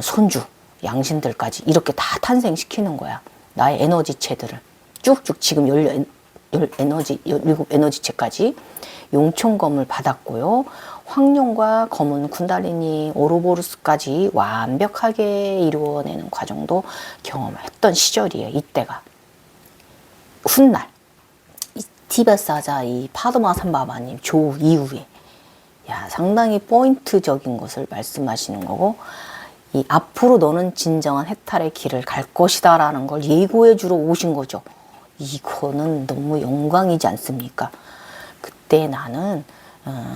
손주, 양신들까지 이렇게 다 탄생시키는 거야. 나의 에너지체들을 쭉쭉 지금 에너지, 17에너지체까지 용총검을 받았고요. 황룡과 검은 쿤달리니 오로보루스까지 완벽하게 이루어내는 과정도 경험했던 시절이에요. 이때가. 훗날 이 티베트 사자 이 파드마산바바님 조 이후에 상당히 포인트적인 것을 말씀하시는 거고, 이 앞으로 너는 진정한 해탈의 길을 갈 것이다 라는 걸 예고해 주러 오신 거죠. 이거는 너무 영광이지 않습니까? 그때 나는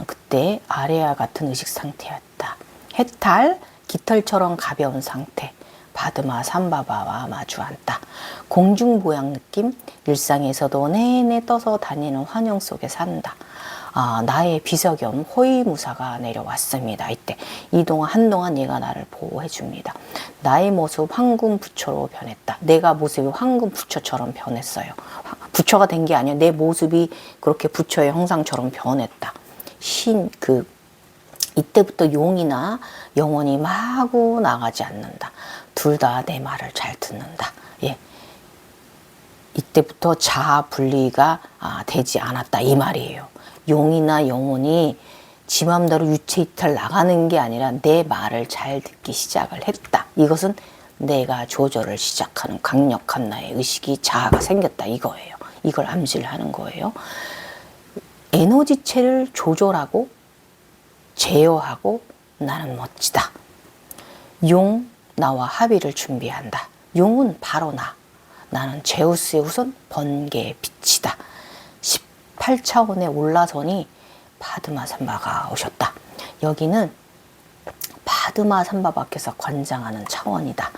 그때 아래와 같은 의식 상태였다. 해탈, 깃털처럼 가벼운 상태. 바드마 삼바바와 마주 앉다. 공중보양 느낌, 일상에서도 내내 떠서 다니는 환영 속에 산다. 나의 비석염 호위무사가 내려왔습니다. 이때 한동안 얘가 나를 보호해 줍니다. 나의 모습 황금 부처로 변했다. 내가 모습이 황금 부처처럼 변했어요. 부처가 된 게 아니야. 내 모습이 그렇게 부처의 형상처럼 변했다. 이때부터 용이나 영혼이 마구 나가지 않는다. 둘 다 내 말을 잘 듣는다. 예. 이때부터 자아 분리가 되지 않았다. 이 말이에요. 용이나 영혼이 지 맘대로 유체 이탈 나가는 게 아니라 내 말을 잘 듣기 시작을 했다. 이것은 내가 조절을 시작하는 강력한 나의 의식이 자아가 생겼다. 이거예요. 이걸 암시를 하는 거예요. 에너지체를 조절하고 제어하고 나는 멋지다. 용, 나와 합의를 준비한다. 용은 바로 나. 나는 제우스의 우선 번개의 빛이다. 18차원에 올라서니 바드마산바가 오셨다. 여기는 바드마산바밖에서 관장하는 차원이다.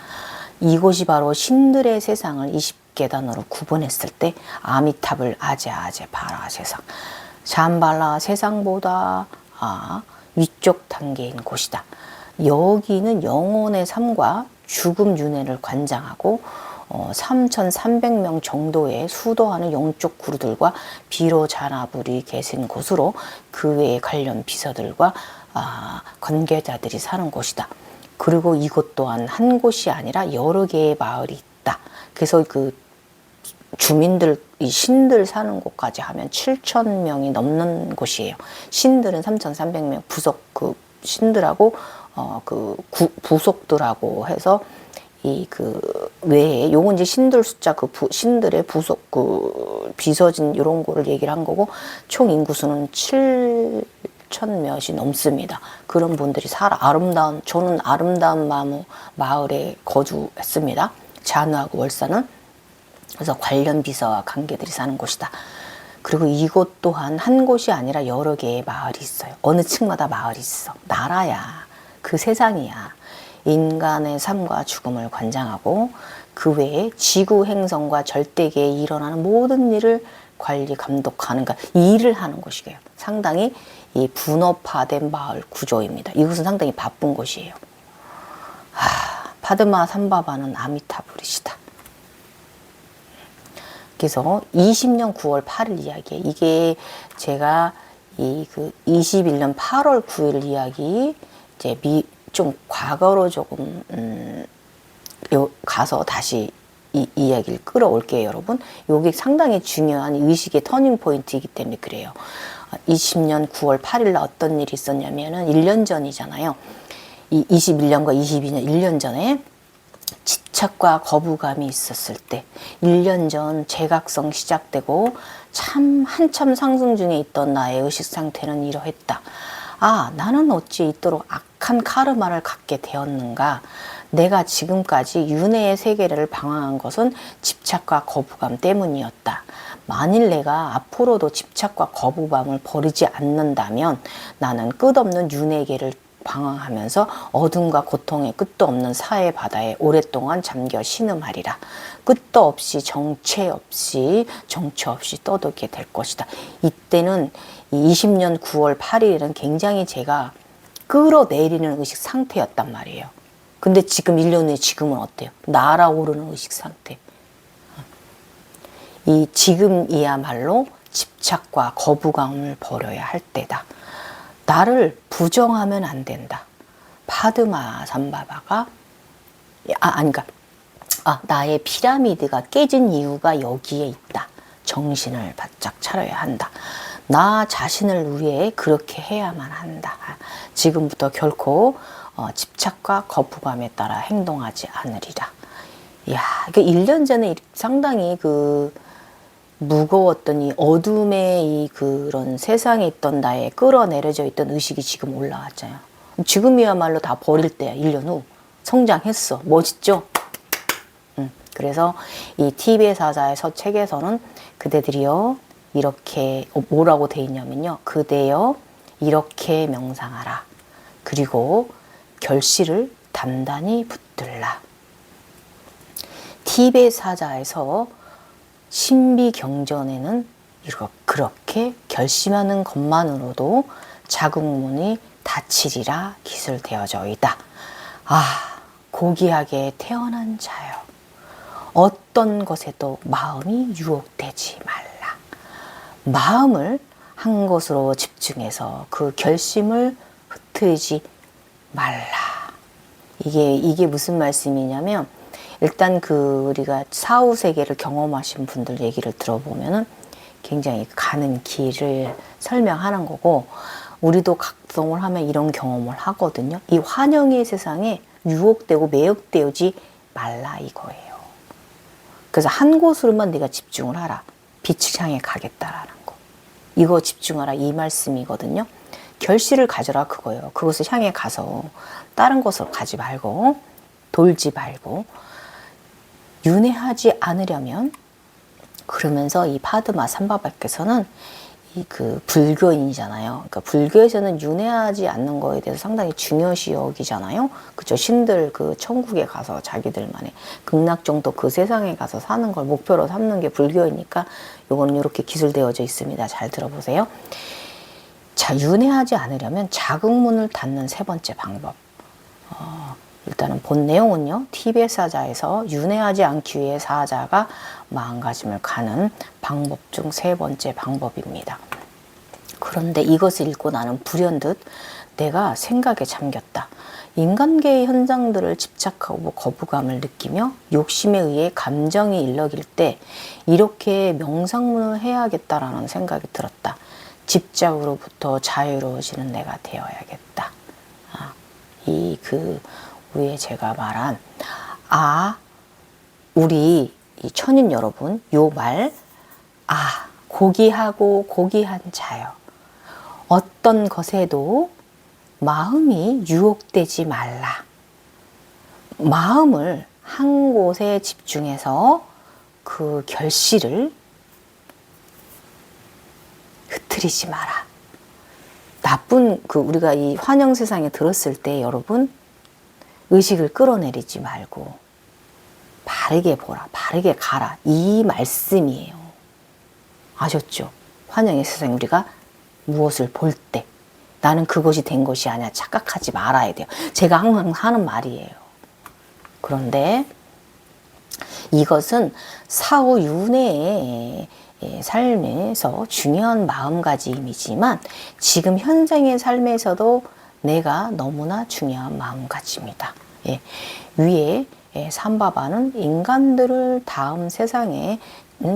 이곳이 바로 신들의 세상을 20계단으로 구분했을 때 아미탑을 아제아제 바라 세상, 잠발라 세상보다 위쪽 단계인 곳이다. 여기는 영혼의 삶과 죽음 윤회를 관장하고 3,300명 정도의 수도하는 영적 구루들과 비로자나불이 계신 곳으로 그 외의 관련 비서들과 관계자들이 사는 곳이다. 그리고 이곳 또한 한 곳이 아니라 여러 개의 마을이 있다. 그래서 그 주민들, 이 신들 사는 곳까지 하면 7,000명이 넘는 곳이에요. 신들은 3,300명, 신들하고 부속들하고 해서 외에 요건 이제 신들 숫자 신들의 부속 비서진 이런 거를 얘기를 한 거고, 총 인구수는 7,000몇이 넘습니다. 그런 분들이 저는 아름다운 마을에 거주했습니다. 잔우하고 월사는. 그래서 관련 비서와 관계들이 사는 곳이다. 그리고 이곳 또한 한 곳이 아니라 여러 개의 마을이 있어요. 어느 층마다 마을이 있어. 나라야. 그 세상이야. 인간의 삶과 죽음을 관장하고 그 외에 지구 행성과 절대계에 일어나는 모든 일을 관리 감독하는, 그러니까 일을 하는 곳이에요. 상당히 이 분업화된 마을 구조입니다. 이곳은 상당히 바쁜 곳이에요. 파드마 삼바바는 아미타불이시다. 그래서 20년 9월 8일 이야기예요. 이게 제가 21년 8월 9일 이야기 이제 좀 과거로 조금 가서 다시 이 이야기를 끌어올게요, 여러분. 이게 상당히 중요한 의식의 터닝 포인트이기 때문에 그래요. 20년 9월 8일 날 어떤 일이 있었냐면은 1년 전이잖아요. 21년과 22년 1년 전에 집착과 거부감이 있었을 때, 1년 전 제각성 시작되고 한참 상승 중에 있던 나의 의식 상태는 이러했다. 나는 어찌 이토록 악한 카르마를 갖게 되었는가? 내가 지금까지 윤회의 세계를 방황한 것은 집착과 거부감 때문이었다. 만일 내가 앞으로도 집착과 거부감을 버리지 않는다면 나는 끝없는 윤회계를 방황하면서 어둠과 고통의 끝도 없는 사회 바다에 오랫동안 잠겨 신음하리라. 끝도 없이 정체 없이 떠돌게 될 것이다. 이때는 20년 9월 8일은 굉장히 제가 끌어내리는 의식 상태였단 말이에요. 근데 지금 1년 후에 지금은 어때요? 날아오르는 의식 상태. 지금이야말로 집착과 거부감을 버려야 할 때다. 나를 부정하면 안 된다. 파드마삼바바가 나의 피라미드가 깨진 이유가 여기에 있다. 정신을 바짝 차려야 한다. 나 자신을 위해 그렇게 해야만 한다. 지금부터 결코 집착과 거부감에 따라 행동하지 않으리라. 이야, 1년 전에 상당히 무거웠던 이 어둠의 이 그런 세상에 있던 나의 끌어내려져 있던 의식이 지금 올라왔잖아요. 지금이야말로 다 버릴 때야. 1년 후 성장했어. 멋있죠? 그래서 이 TV의 사자의 책에서는 그대들이요 이렇게 뭐라고 돼 있냐면요, 그대여 이렇게 명상하라. 그리고 결실을 단단히 붙들라. 티베트 사자에서 신비경전에는 그렇게 결심하는 것만으로도 자궁문이 닫히리라 기술되어져 있다. 고귀하게 태어난 자여, 어떤 것에도 마음이 유혹되지 말라. 마음을 한 것으로 집중해서 그 결심을 흐트리지 말라. 이게 무슨 말씀이냐면, 일단 우리가 사후 세계를 경험하신 분들 얘기를 들어보면은 굉장히 가는 길을 설명하는 거고, 우리도 각성을 하면 이런 경험을 하거든요. 이 환영의 세상에 유혹되고 매혹되지 말라 이거예요. 그래서 한 곳으로만 네가 집중을 하라. 빛을 향해 가겠다라는 거. 이거 집중하라 이 말씀이거든요. 결실을 가져라 그거예요. 그것을 향해 가서 다른 것을 가지 말고, 돌지 말고, 윤회하지 않으려면, 그러면서 이 파드마 삼바바께서는 불교인이잖아요. 그러니까 불교에서는 윤회하지 않는 거에 대해서 상당히 중요시 여기잖아요. 그죠? 신들 천국에 가서 자기들만의 극락 정도 그 세상에 가서 사는 걸 목표로 삼는 게 불교이니까 요거는 이렇게 기술되어져 있습니다. 잘 들어보세요. 자, 윤회하지 않으려면 자궁문을 닫는 세 번째 방법. 일단은 본 내용은요, 티베트 사자에서 윤회하지 않기 위해 사자가 마음가짐을 가는 방법 중 세 번째 방법입니다. 그런데 이것을 읽고 나는 불현듯 내가 생각에 잠겼다. 인간계의 현장들을 집착하고 거부감을 느끼며 욕심에 의해 감정이 일렁일 때 이렇게 명상문을 해야겠다라는 생각이 들었다. 집착으로부터 자유로워지는 내가 되어야겠다. 위에 제가 말한 우리 이 천인 여러분, 요 말, 고귀하고 고귀한 자여, 어떤 것에도 마음이 유혹되지 말라. 마음을 한 곳에 집중해서 그 결실을 흐트리지 마라. 나쁜 우리가 이 환영 세상에 들었을 때 여러분, 의식을 끌어내리지 말고 바르게 보라, 바르게 가라, 이 말씀이에요. 아셨죠? 환영의 세상에 우리가 무엇을 볼 때 나는 그것이 된 것이 아니야 착각하지 말아야 돼요. 제가 항상 하는 말이에요. 그런데 이것은 사후 윤회의 삶에서 중요한 마음가짐이지만 지금 현장의 삶에서도 내가 너무나 중요한 마음가짐이다. 위에 삼바바는 인간들을 다음 세상에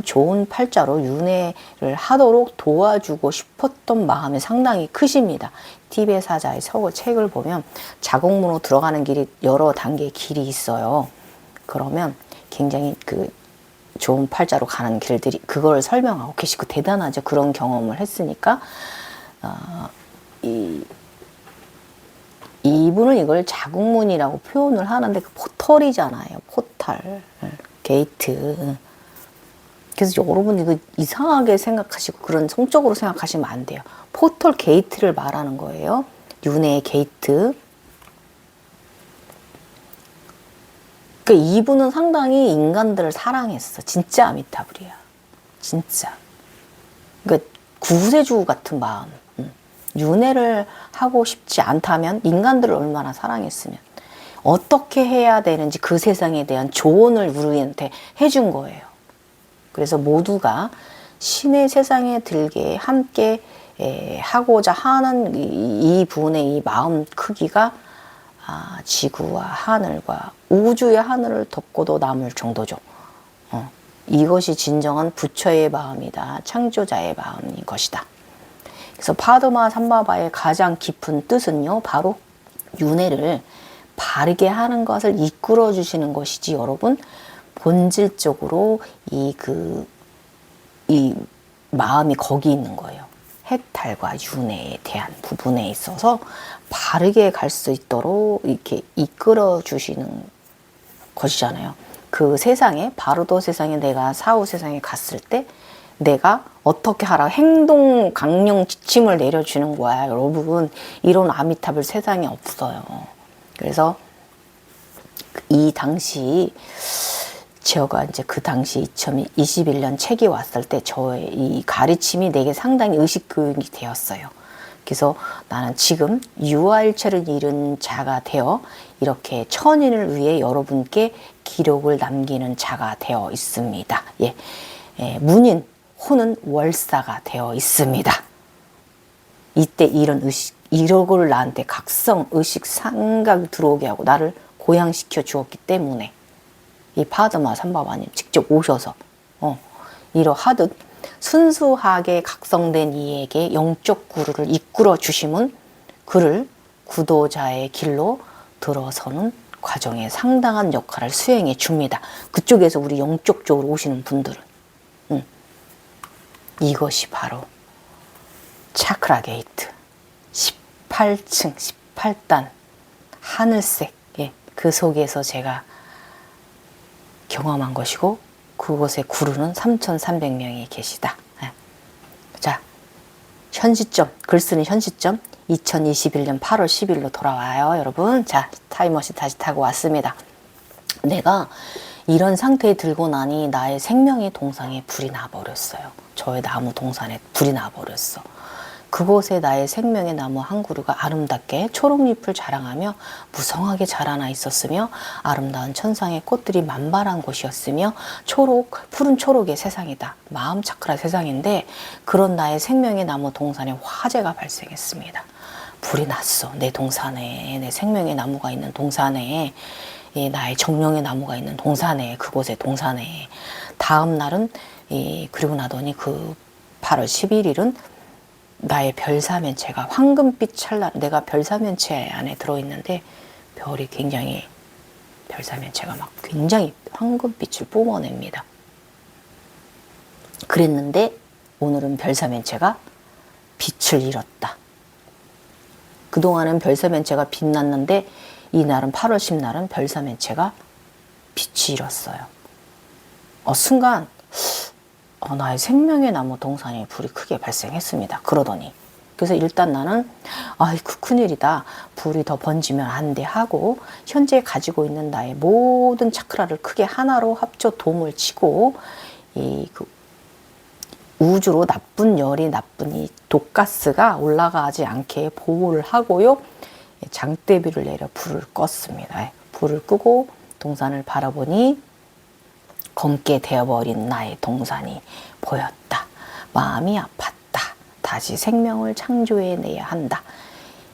좋은 팔자로 윤회를 하도록 도와주고 싶었던 마음이 상당히 크십니다. 티베트 사자의 책을 보면 자궁문으로 들어가는 길이 여러 단계의 길이 있어요. 그러면 굉장히 좋은 팔자로 가는 길들이 그걸 설명하고 계시고 대단하죠. 그런 경험을 했으니까 이분은 이걸 자궁문이라고 표현을 하는데 포털이잖아요. 포털, 게이트. 그래서 여러분 이거 이상하게 생각하시고 그런 성적으로 생각하시면 안 돼요. 포털 게이트를 말하는 거예요. 윤회의 게이트. 그러니까 이분은 상당히 인간들을 사랑했어. 진짜 아미타불이야. 진짜. 그러니까 구세주 같은 마음. 윤회를 하고 싶지 않다면 인간들을 얼마나 사랑했으면 어떻게 해야 되는지 그 세상에 대한 조언을 우리한테 해준 거예요. 그래서 모두가 신의 세상에 들게 함께 하고자 하는 이 분의 이 마음 크기가 지구와 하늘과 우주의 하늘을 덮고도 남을 정도죠. 이것이 진정한 부처의 마음이다. 창조자의 마음인 것이다. 그래서 파드마 삼바바의 가장 깊은 뜻은요, 바로 윤회를 바르게 하는 것을 이끌어 주시는 것이지, 여러분, 본질적으로 이 마음이 거기 있는 거예요. 해탈과 윤회에 대한 부분에 있어서 바르게 갈 수 있도록 이렇게 이끌어 주시는 것이잖아요. 그 세상에, 바로도 세상에, 내가 사후 세상에 갔을 때 내가 어떻게 하라, 행동 강령 지침을 내려주는 거야. 여러분, 이런 아미타불 세상에 없어요. 그래서 이 당시 제가 이제 그 당시 2021년 책이 왔을 때 저의 이 가르침이 내게 상당히 의식교육이 되었어요. 그래서 나는 지금 유아일체를 잃은 자가 되어 이렇게 천인을 위해 여러분께 기록을 남기는 자가 되어 있습니다. 문인 호는 월사가 되어 있습니다. 이때 이런 이걸 나한테 각성, 의식, 생각이 들어오게 하고 나를 고양시켜 주었기 때문에 이 파드마 삼바바님 직접 오셔서 이러하듯 순수하게 각성된 이에게 영적 구루를 이끌어 주심은 그를 구도자의 길로 들어서는 과정에 상당한 역할을 수행해 줍니다. 그쪽에서 우리 영적 쪽으로 오시는 분들은 이것이 바로 차크라 게이트 18층 18단 하늘색, 그 속에서 제가 경험한 것이고 그곳에 구루는 3,300명이 계시다. 자, 현 시점, 글 쓰는 현 시점 2021년 8월 10일로 돌아와요, 여러분. 자, 타임머신 다시 타고 왔습니다. 내가 이런 상태에 들고 나니 나의 생명의 동상에 불이 나버렸어요. 저의 나무 동산에 불이 나버렸어. 그곳에 나의 생명의 나무 한 그루가 아름답게 초록잎을 자랑하며 무성하게 자라나 있었으며 아름다운 천상의 꽃들이 만발한 곳이었으며 푸른 초록의 세상이다. 마음 차크라 세상인데 그런 나의 생명의 나무 동산에 화재가 발생했습니다. 불이 났어. 내 동산에, 내 생명의 나무가 있는 동산에, 나의 정령의 나무가 있는 동산에, 그곳의 동산에. 다음 날은 그리고 나더니 그 8월 11일은 나의 별사면체가 황금빛 찰나, 내가 별사면체 안에 들어있는데 별이 굉장히, 별사면체가 막 굉장히 황금빛을 뿜어냅니다. 그랬는데 오늘은 별사면체가 빛을 잃었다. 그동안은 별사면체가 빛났는데 이날은 8월 10날은 별사면체가 빛이 잃었어요. 순간 나의 생명의 나무 동산에 불이 크게 발생했습니다. 그러더니 그래서 일단 나는 아이고 큰일이다. 불이 더 번지면 안 돼 하고 현재 가지고 있는 나의 모든 차크라를 크게 하나로 합쳐 돔을 치고 우주로 나쁜 열이, 나쁜 이 독가스가 올라가지 않게 보호를 하고요. 장대비를 내려 불을 껐습니다. 불을 끄고 동산을 바라보니 검게 되어버린 나의 동산이 보였다. 마음이 아팠다. 다시 생명을 창조해내야 한다.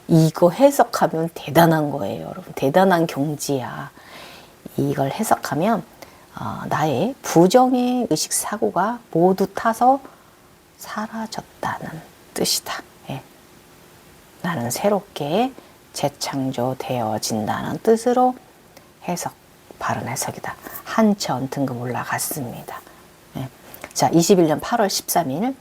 이거 해석하면 대단한 거예요, 여러분. 대단한 경지야. 이걸 해석하면 나의 부정의 의식 사고가 모두 타서 사라졌다는 뜻이다. 나는 새롭게 재창조되어진다는 뜻으로 바른 해석이다. 한 천 등급 올라갔습니다. 자, 21년 8월 13일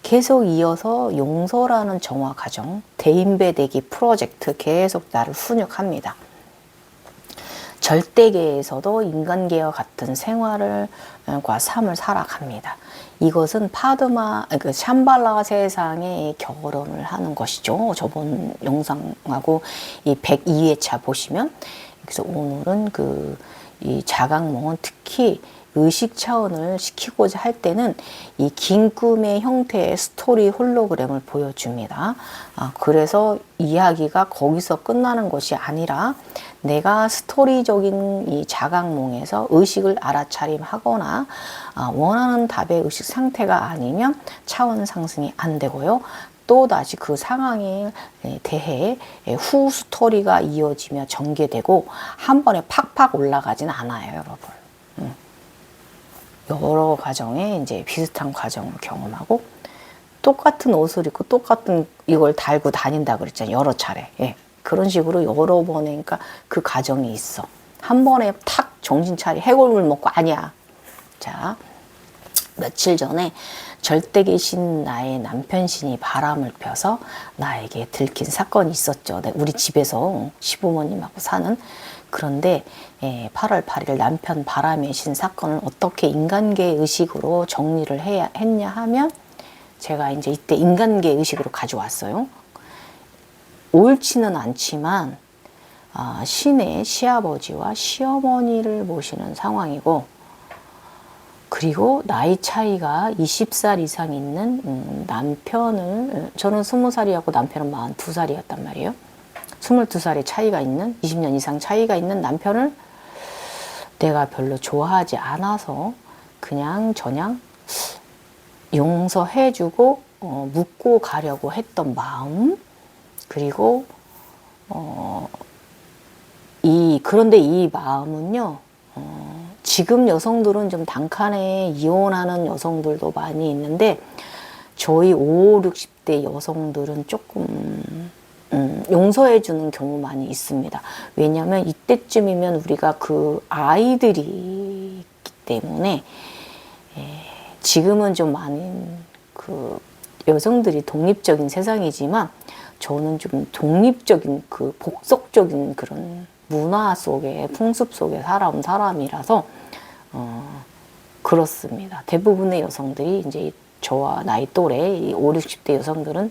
계속 이어서 용서라는 정화 과정, 대인배되기 프로젝트 계속 나를 훈육합니다. 절대계에서도 인간계와 같은 생활과 삶을 살아갑니다. 이것은 샴발라 세상의 결혼을 하는 것이죠. 저번 영상하고 이 102회차 보시면, 그래서 오늘은 이 자각몽은 특히 의식 차원을 시키고자 할 때는 이 긴 꿈의 형태의 스토리 홀로그램을 보여줍니다. 그래서 이야기가 거기서 끝나는 것이 아니라 내가 스토리적인 이 자각몽에서 의식을 알아차림하거나 원하는 답의 의식 상태가 아니면 차원 상승이 안 되고요. 또 다시 그 상황에 대해 후 스토리가 이어지며 전개되고 한 번에 팍팍 올라가진 않아요, 여러분. 여러 과정에 이제 비슷한 과정을 경험하고 똑같은 옷을 입고 똑같은 이걸 달고 다닌다 그랬잖아요. 여러 차례. 예. 그런 식으로 여러 번에 그러니까 그 과정이 있어. 한 번에 탁 정신 차리 해골물 먹고 아니야. 자, 며칠 전에 절대 계신 나의 남편 신이 바람을 펴서 나에게 들킨 사건이 있었죠. 우리 집에서 시부모님하고 사는. 그런데 8월 8일 남편 바람의 신 사건을 어떻게 인간계 의식으로 정리를 했냐 하면 제가 이제 이때 인간계 의식으로 가져왔어요. 옳지는 않지만 신의 시아버지와 시어머니를 모시는 상황이고, 그리고 나이 차이가 20살 이상 있는 남편을, 저는 20살이었고 남편은 42살이었단 말이에요. 22살의 차이가 있는, 20년 이상 차이가 있는 남편을 내가 별로 좋아하지 않아서 그냥 저냥 용서해주고 묻고 가려고 했던 마음, 그리고 그런데 이 마음은요, 지금 여성들은 좀 단칸에 이혼하는 여성들도 많이 있는데 저희 5, 60대 여성들은 조금 용서해주는 경우 많이 있습니다. 왜냐하면 이때쯤이면 우리가 그 아이들이 있기 때문에 지금은 좀 많은 그 여성들이 독립적인 세상이지만 저는 좀 독립적인 그 복속적인 그런 문화 속에 풍습 속에 살아온 사람이라서 그렇습니다. 대부분의 여성들이 이제 저와 나이 또래 5, 60대 여성들은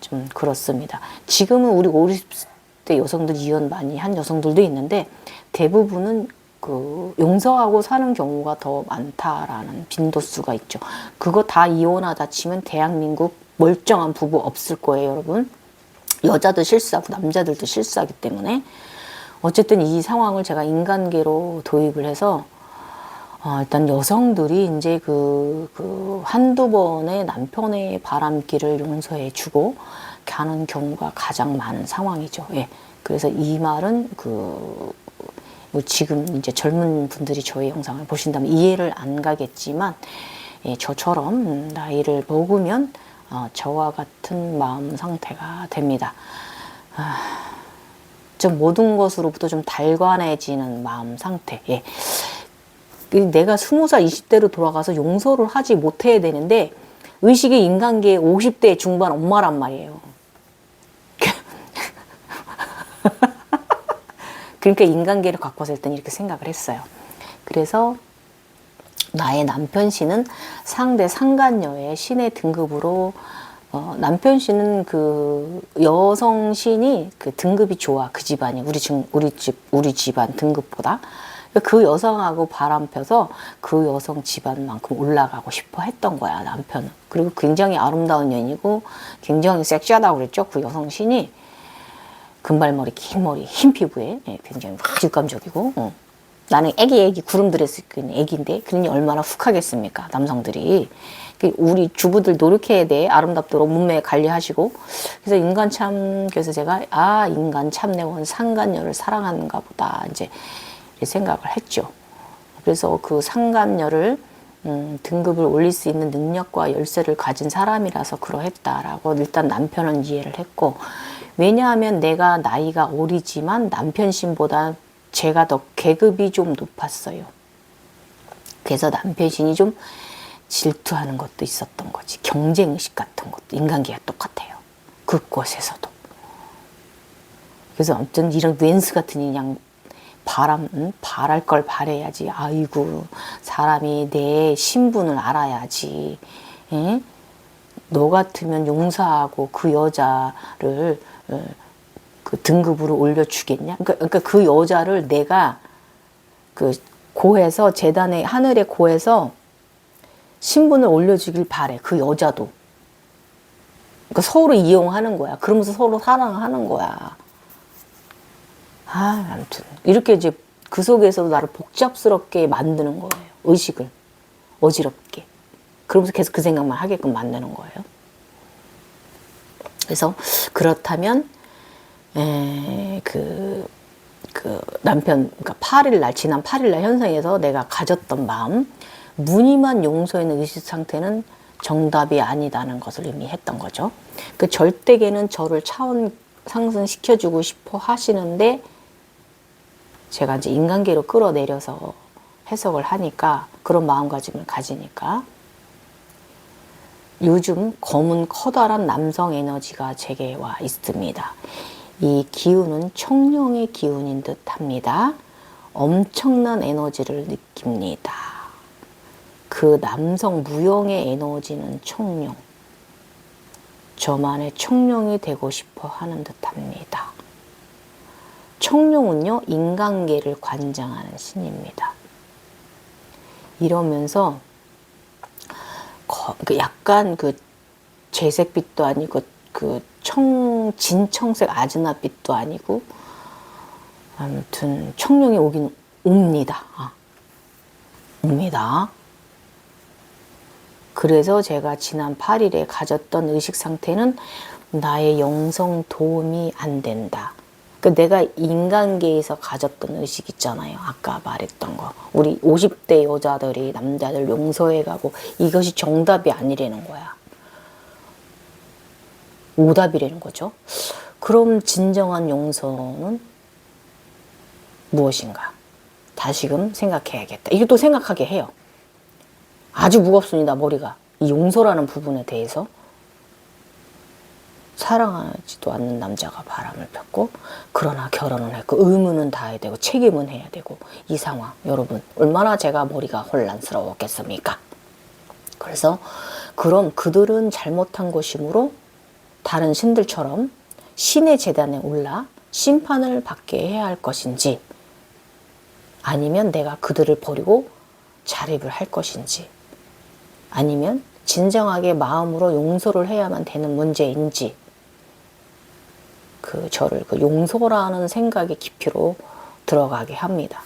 좀 그렇습니다. 지금은 우리 5, 60대 여성들 이혼 많이 한 여성들도 있는데 대부분은 그 용서하고 사는 경우가 더 많다라는 빈도수가 있죠. 그거 다 이혼하다 치면 대한민국 멀쩡한 부부 없을 거예요, 여러분. 여자도 실수하고 남자들도 실수하기 때문에 어쨌든 이 상황을 제가 인간계로 도입을 해서 일단 여성들이 이제 한두 번의 남편의 바람길을 용서해주고 가는 경우가 가장 많은 상황이죠. 예. 그래서 이 말은 뭐 지금 이제 젊은 분들이 저의 영상을 보신다면 이해를 안 가겠지만, 저처럼 나이를 먹으면 저와 같은 마음 상태가 됩니다. 좀 모든 것으로부터 좀 달관해지는 마음 상태. 예. 내가 20살, 20대로 돌아가서 용서를 하지 못해야 되는데 의식의 인간계의 50대 중반 엄마란 말이에요. 그러니까 인간계를 갖고 왔을 때는 이렇게 생각을 했어요. 그래서 나의 남편 신은 상대 상간녀의 신의 등급으로 남편 신은 그 여성 신이 그 등급이 좋아. 그 집안이 우리 집안 등급보다. 그 여성하고 바람 펴서 그 여성 집안만큼 올라가고 싶어 했던 거야, 남편은. 그리고 굉장히 아름다운 연이고 굉장히 섹시하다고 그랬죠. 그 여성 신이 금발머리, 긴 머리, 흰 피부에 굉장히 육감적이고 나는 애기 구름 드레스 입고 있는 애기인데 그러니 얼마나 훅하겠습니까, 남성들이. 우리 주부들 노력해야 돼. 아름답도록 몸매 관리하시고. 그래서 그래서 제가 인간 참내원 상간녀를 사랑하는가 보다 이제 생각을 했죠. 그래서 그 상간녀를 등급을 올릴 수 있는 능력과 열쇠를 가진 사람이라서 그러했다라고 일단 남편은 이해를 했고, 왜냐하면 내가 나이가 어리지만 남편 신보다 제가 더 계급이 좀 높았어요. 그래서 남편 신이 좀 질투하는 것도 있었던 거지. 경쟁의식 같은 것도 인간계가 똑같아요. 그곳에서도. 그래서 아무튼 이런 웬스 같은 그냥 바랄 걸 바래야지. 아이고, 사람이 내 신분을 알아야지. 에? 너 같으면 용서하고 그 여자를 그 등급으로 올려주겠냐? 그러니까 그 여자를 내가 그 고해서 재단의 하늘의 고해서 신분을 올려주길 바래. 그 여자도. 그러니까 서로 이용하는 거야. 그러면서 서로 사랑하는 거야. 아무튼 이렇게 이제 그 속에서도 나를 복잡스럽게 만드는 거예요. 의식을 어지럽게. 그러면서 계속 그 생각만 하게끔 만드는 거예요. 그래서 그렇다면 남편, 그러니까 8일날, 지난 8일날 현상에서 내가 가졌던 마음, 무늬만 용서에는 의식 상태는 정답이 아니다는 것을 의미했던 거죠. 그 절대계는 저를 차원 상승시켜주고 싶어 하시는데, 제가 이제 인간계로 끌어내려서 해석을 하니까, 그런 마음가짐을 가지니까, 요즘 검은 커다란 남성 에너지가 제게 와 있습니다. 이 기운은 청룡의 기운인 듯 합니다. 엄청난 에너지를 느낍니다. 그 남성 무형의 에너지는 청룡. 저만의 청룡이 되고 싶어 하는 듯 합니다. 청룡은요, 인간계를 관장하는 신입니다. 이러면서 약간 그 재색빛도 아니고 그 진청색 아즈나빛도 아니고, 아무튼 청룡이 오긴 옵니다. 옵니다. 그래서 제가 지난 8일에 가졌던 의식 상태는 나의 영성 도움이 안 된다. 내가 인간계에서 가졌던 의식 있잖아요. 아까 말했던 거. 우리 50대 여자들이 남자들 용서해가고 이것이 정답이 아니라는 거야. 오답이라는 거죠. 그럼 진정한 용서는 무엇인가? 다시금 생각해야겠다. 이게 또 생각하게 해요. 아주 무겁습니다, 머리가. 이 용서라는 부분에 대해서. 사랑하지도 않는 남자가 바람을 폈고, 그러나 결혼은 했고, 의무는 다해야 되고, 책임은 해야 되고, 이 상황, 여러분, 얼마나 제가 머리가 혼란스러웠겠습니까? 그래서, 그럼 그들은 잘못한 것이므로 다른 신들처럼 신의 제단에 올라 심판을 받게 해야 할 것인지, 아니면 내가 그들을 버리고 자립을 할 것인지, 아니면 진정하게 마음으로 용서를 해야만 되는 문제인지, 저를 용서라는 생각의 깊이로 들어가게 합니다.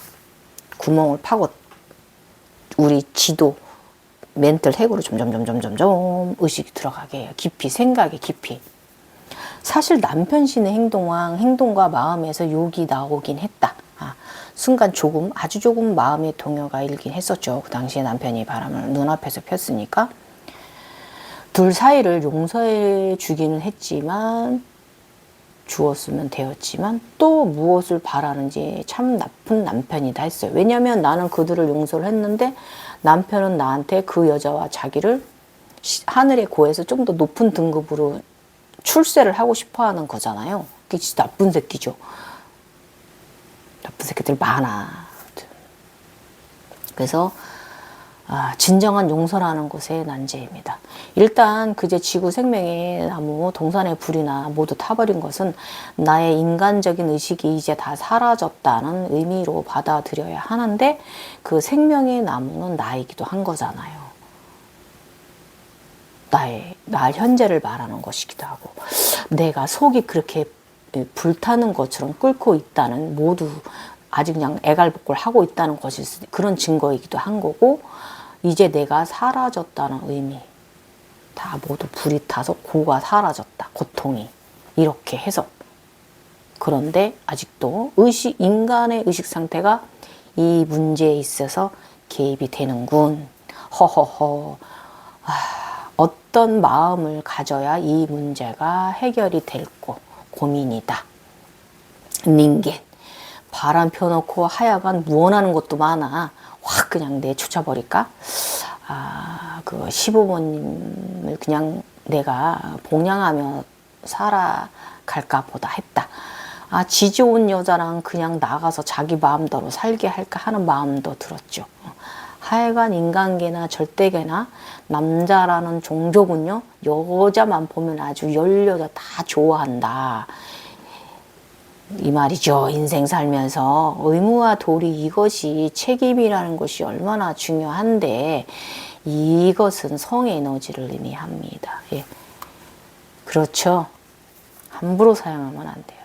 구멍을 파고 우리 지도 멘탈 핵으로 점점 의식이 들어가게 해요. 깊이, 생각의 깊이. 사실 남편 신의 행동과 마음에서 욕이 나오긴 했다. 순간 아주 조금 마음의 동요가 일긴 했었죠. 그 당시에 남편이 바람을 눈앞에서 폈으니까. 둘 사이를 용서해 주기는 했지만, 주었으면 되었지만, 또 무엇을 바라는지 참 나쁜 남편이다 했어요. 왜냐면 나는 그들을 용서를 했는데, 남편은 나한테 그 여자와 자기를 하늘의 고에서 좀 더 높은 등급으로 출세를 하고 싶어 하는 거잖아요. 그게 진짜 나쁜 새끼죠. 나쁜 새끼들 많아. 그래서 진정한 용서라는 것의 난제입니다. 일단 그제 지구 생명의 나무, 동산의 불이나 모두 타버린 것은 나의 인간적인 의식이 이제 다 사라졌다는 의미로 받아들여야 하는데, 그 생명의 나무는 나이기도 한 거잖아요. 나 현재를 말하는 것이기도 하고, 내가 속이 그렇게 불타는 것처럼 끓고 있다는, 모두 아직 그냥 애갈복걸 하고 있다는 것이 그런 증거이기도 한 거고, 이제 내가 사라졌다는 의미, 다 모두 불이 타서 고가 사라졌다, 고통이, 이렇게 해서. 그런데 아직도 인간의 의식 상태가 이 문제에 있어서 개입이 되는군. 허허허. 어떤 마음을 가져야 이 문제가 해결이 될고 고민이다. 닌겐. 바람 펴놓고 하여간 원하는 것도 많아. 확 그냥 내쫓아버릴까? 그 시부모님을 그냥 내가 봉양하며 살아갈까 보다 했다. 지 좋은 여자랑 그냥 나가서 자기 마음대로 살게 할까 하는 마음도 들었죠. 하여간 인간계나 절대계나 남자라는 종족은요, 여자만 보면 아주 열여자 다 좋아한다. 이 말이죠. 인생 살면서 의무와 도리, 이것이 책임이라는 것이 얼마나 중요한데, 이것은 성의 에너지를 의미합니다. 예. 그렇죠. 함부로 사용하면 안 돼요.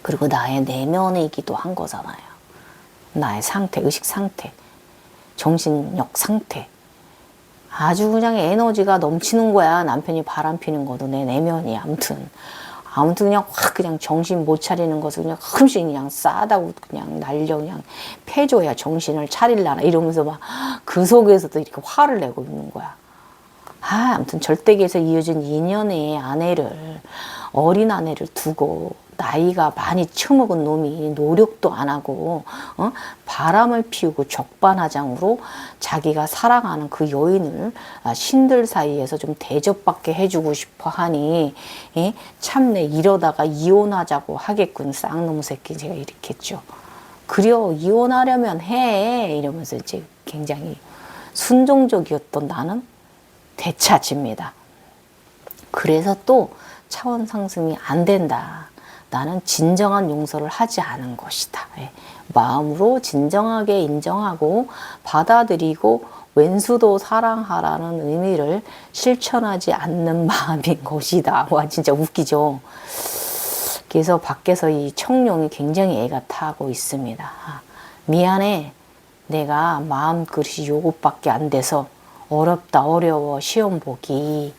그리고 나의 내면이기도 한 거잖아요. 나의 상태, 의식 상태, 정신력 상태. 아주 그냥 에너지가 넘치는 거야. 남편이 바람 피는 것도 내 내면이. 아무튼 그냥 확 그냥 정신 못 차리는 것을 그냥 흠씩 그냥 싸다고 그냥 날려 그냥 패줘야 정신을 차릴라나 이러면서 막 그 속에서도 이렇게 화를 내고 있는 거야. 아무튼 절대기에서 이어진 인연의 아내를, 어린 아내를 두고 나이가 많이 처먹은 놈이 노력도 안 하고 바람을 피우고 적반하장으로 자기가 사랑하는 그 여인을 신들 사이에서 좀 대접받게 해주고 싶어 하니 참내 이러다가 이혼하자고 하겠군 쌍놈 새끼 제가 이렇게 했죠. 그려 이혼하려면 해 이러면서 이제 굉장히 순종적이었던 나는 되찾습니다. 그래서 또 차원 상승이 안 된다. 나는 진정한 용서를 하지 않은 것이다. 마음으로 진정하게 인정하고 받아들이고 왼수도 사랑하라는 의미를 실천하지 않는 마음인 것이다. 와 진짜 웃기죠. 그래서 밖에서 이 청룡이 굉장히 애가 타고 있습니다. 미안해. 내가 마음그릇이 요것밖에 안 돼서 어렵다 어려워 시험 보기.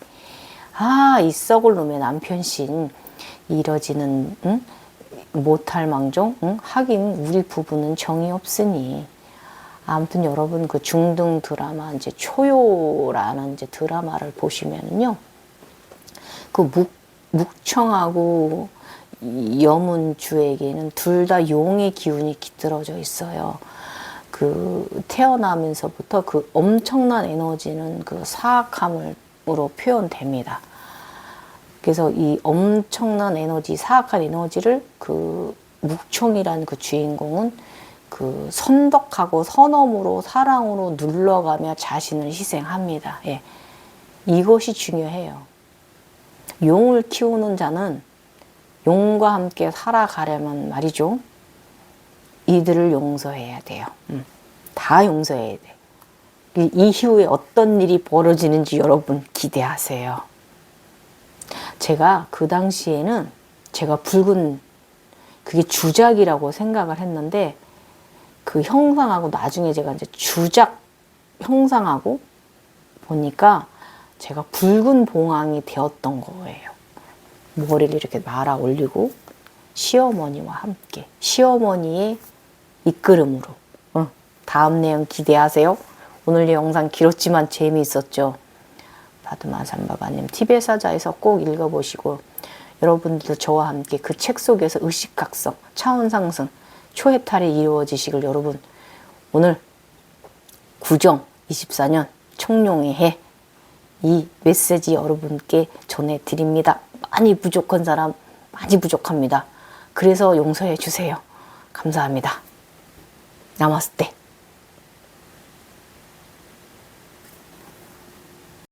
이 썩을 놈의 남편신 이러지는 못할 망정 하긴 우리 부부는 정이 없으니. 아무튼 여러분 그 중등 드라마 이제 초요라는 이제 드라마를 보시면은요 그 묵청하고 여문주에게는 둘 다 용의 기운이 깃들어져 있어요. 그 태어나면서부터 그 엄청난 에너지는 그 사악함으로 표현됩니다. 그래서 이 엄청난 에너지, 사악한 에너지를 그 묵총이라는 그 주인공은 그 선덕하고 선엄으로 사랑으로 눌러가며 자신을 희생합니다. 이것이 중요해요. 용을 키우는 자는 용과 함께 살아가려면 말이죠. 이들을 용서해야 돼요. 다 용서해야 돼. 이후에 어떤 일이 벌어지는지 여러분 기대하세요. 제가 그 당시에는 제가 붉은 그게 주작이라고 생각을 했는데 그 형상하고 나중에 제가 이제 주작 형상하고 보니까 제가 붉은 봉황이 되었던 거예요. 머리를 이렇게 말아 올리고 시어머니와 함께 시어머니의 이끌음으로 다음 내용 기대하세요. 오늘 영상 길었지만 재미있었죠. 바두마산바바님 티베사자에서 꼭 읽어보시고 여러분들도 저와 함께 그 책 속에서 의식각성, 차원상승, 초해탈이 이루어지시길 여러분 오늘 구정 24년 청룡의 해 이 메시지 여러분께 전해드립니다. 많이 부족한 사람 많이 부족합니다. 그래서 용서해 주세요. 감사합니다. 나마스테.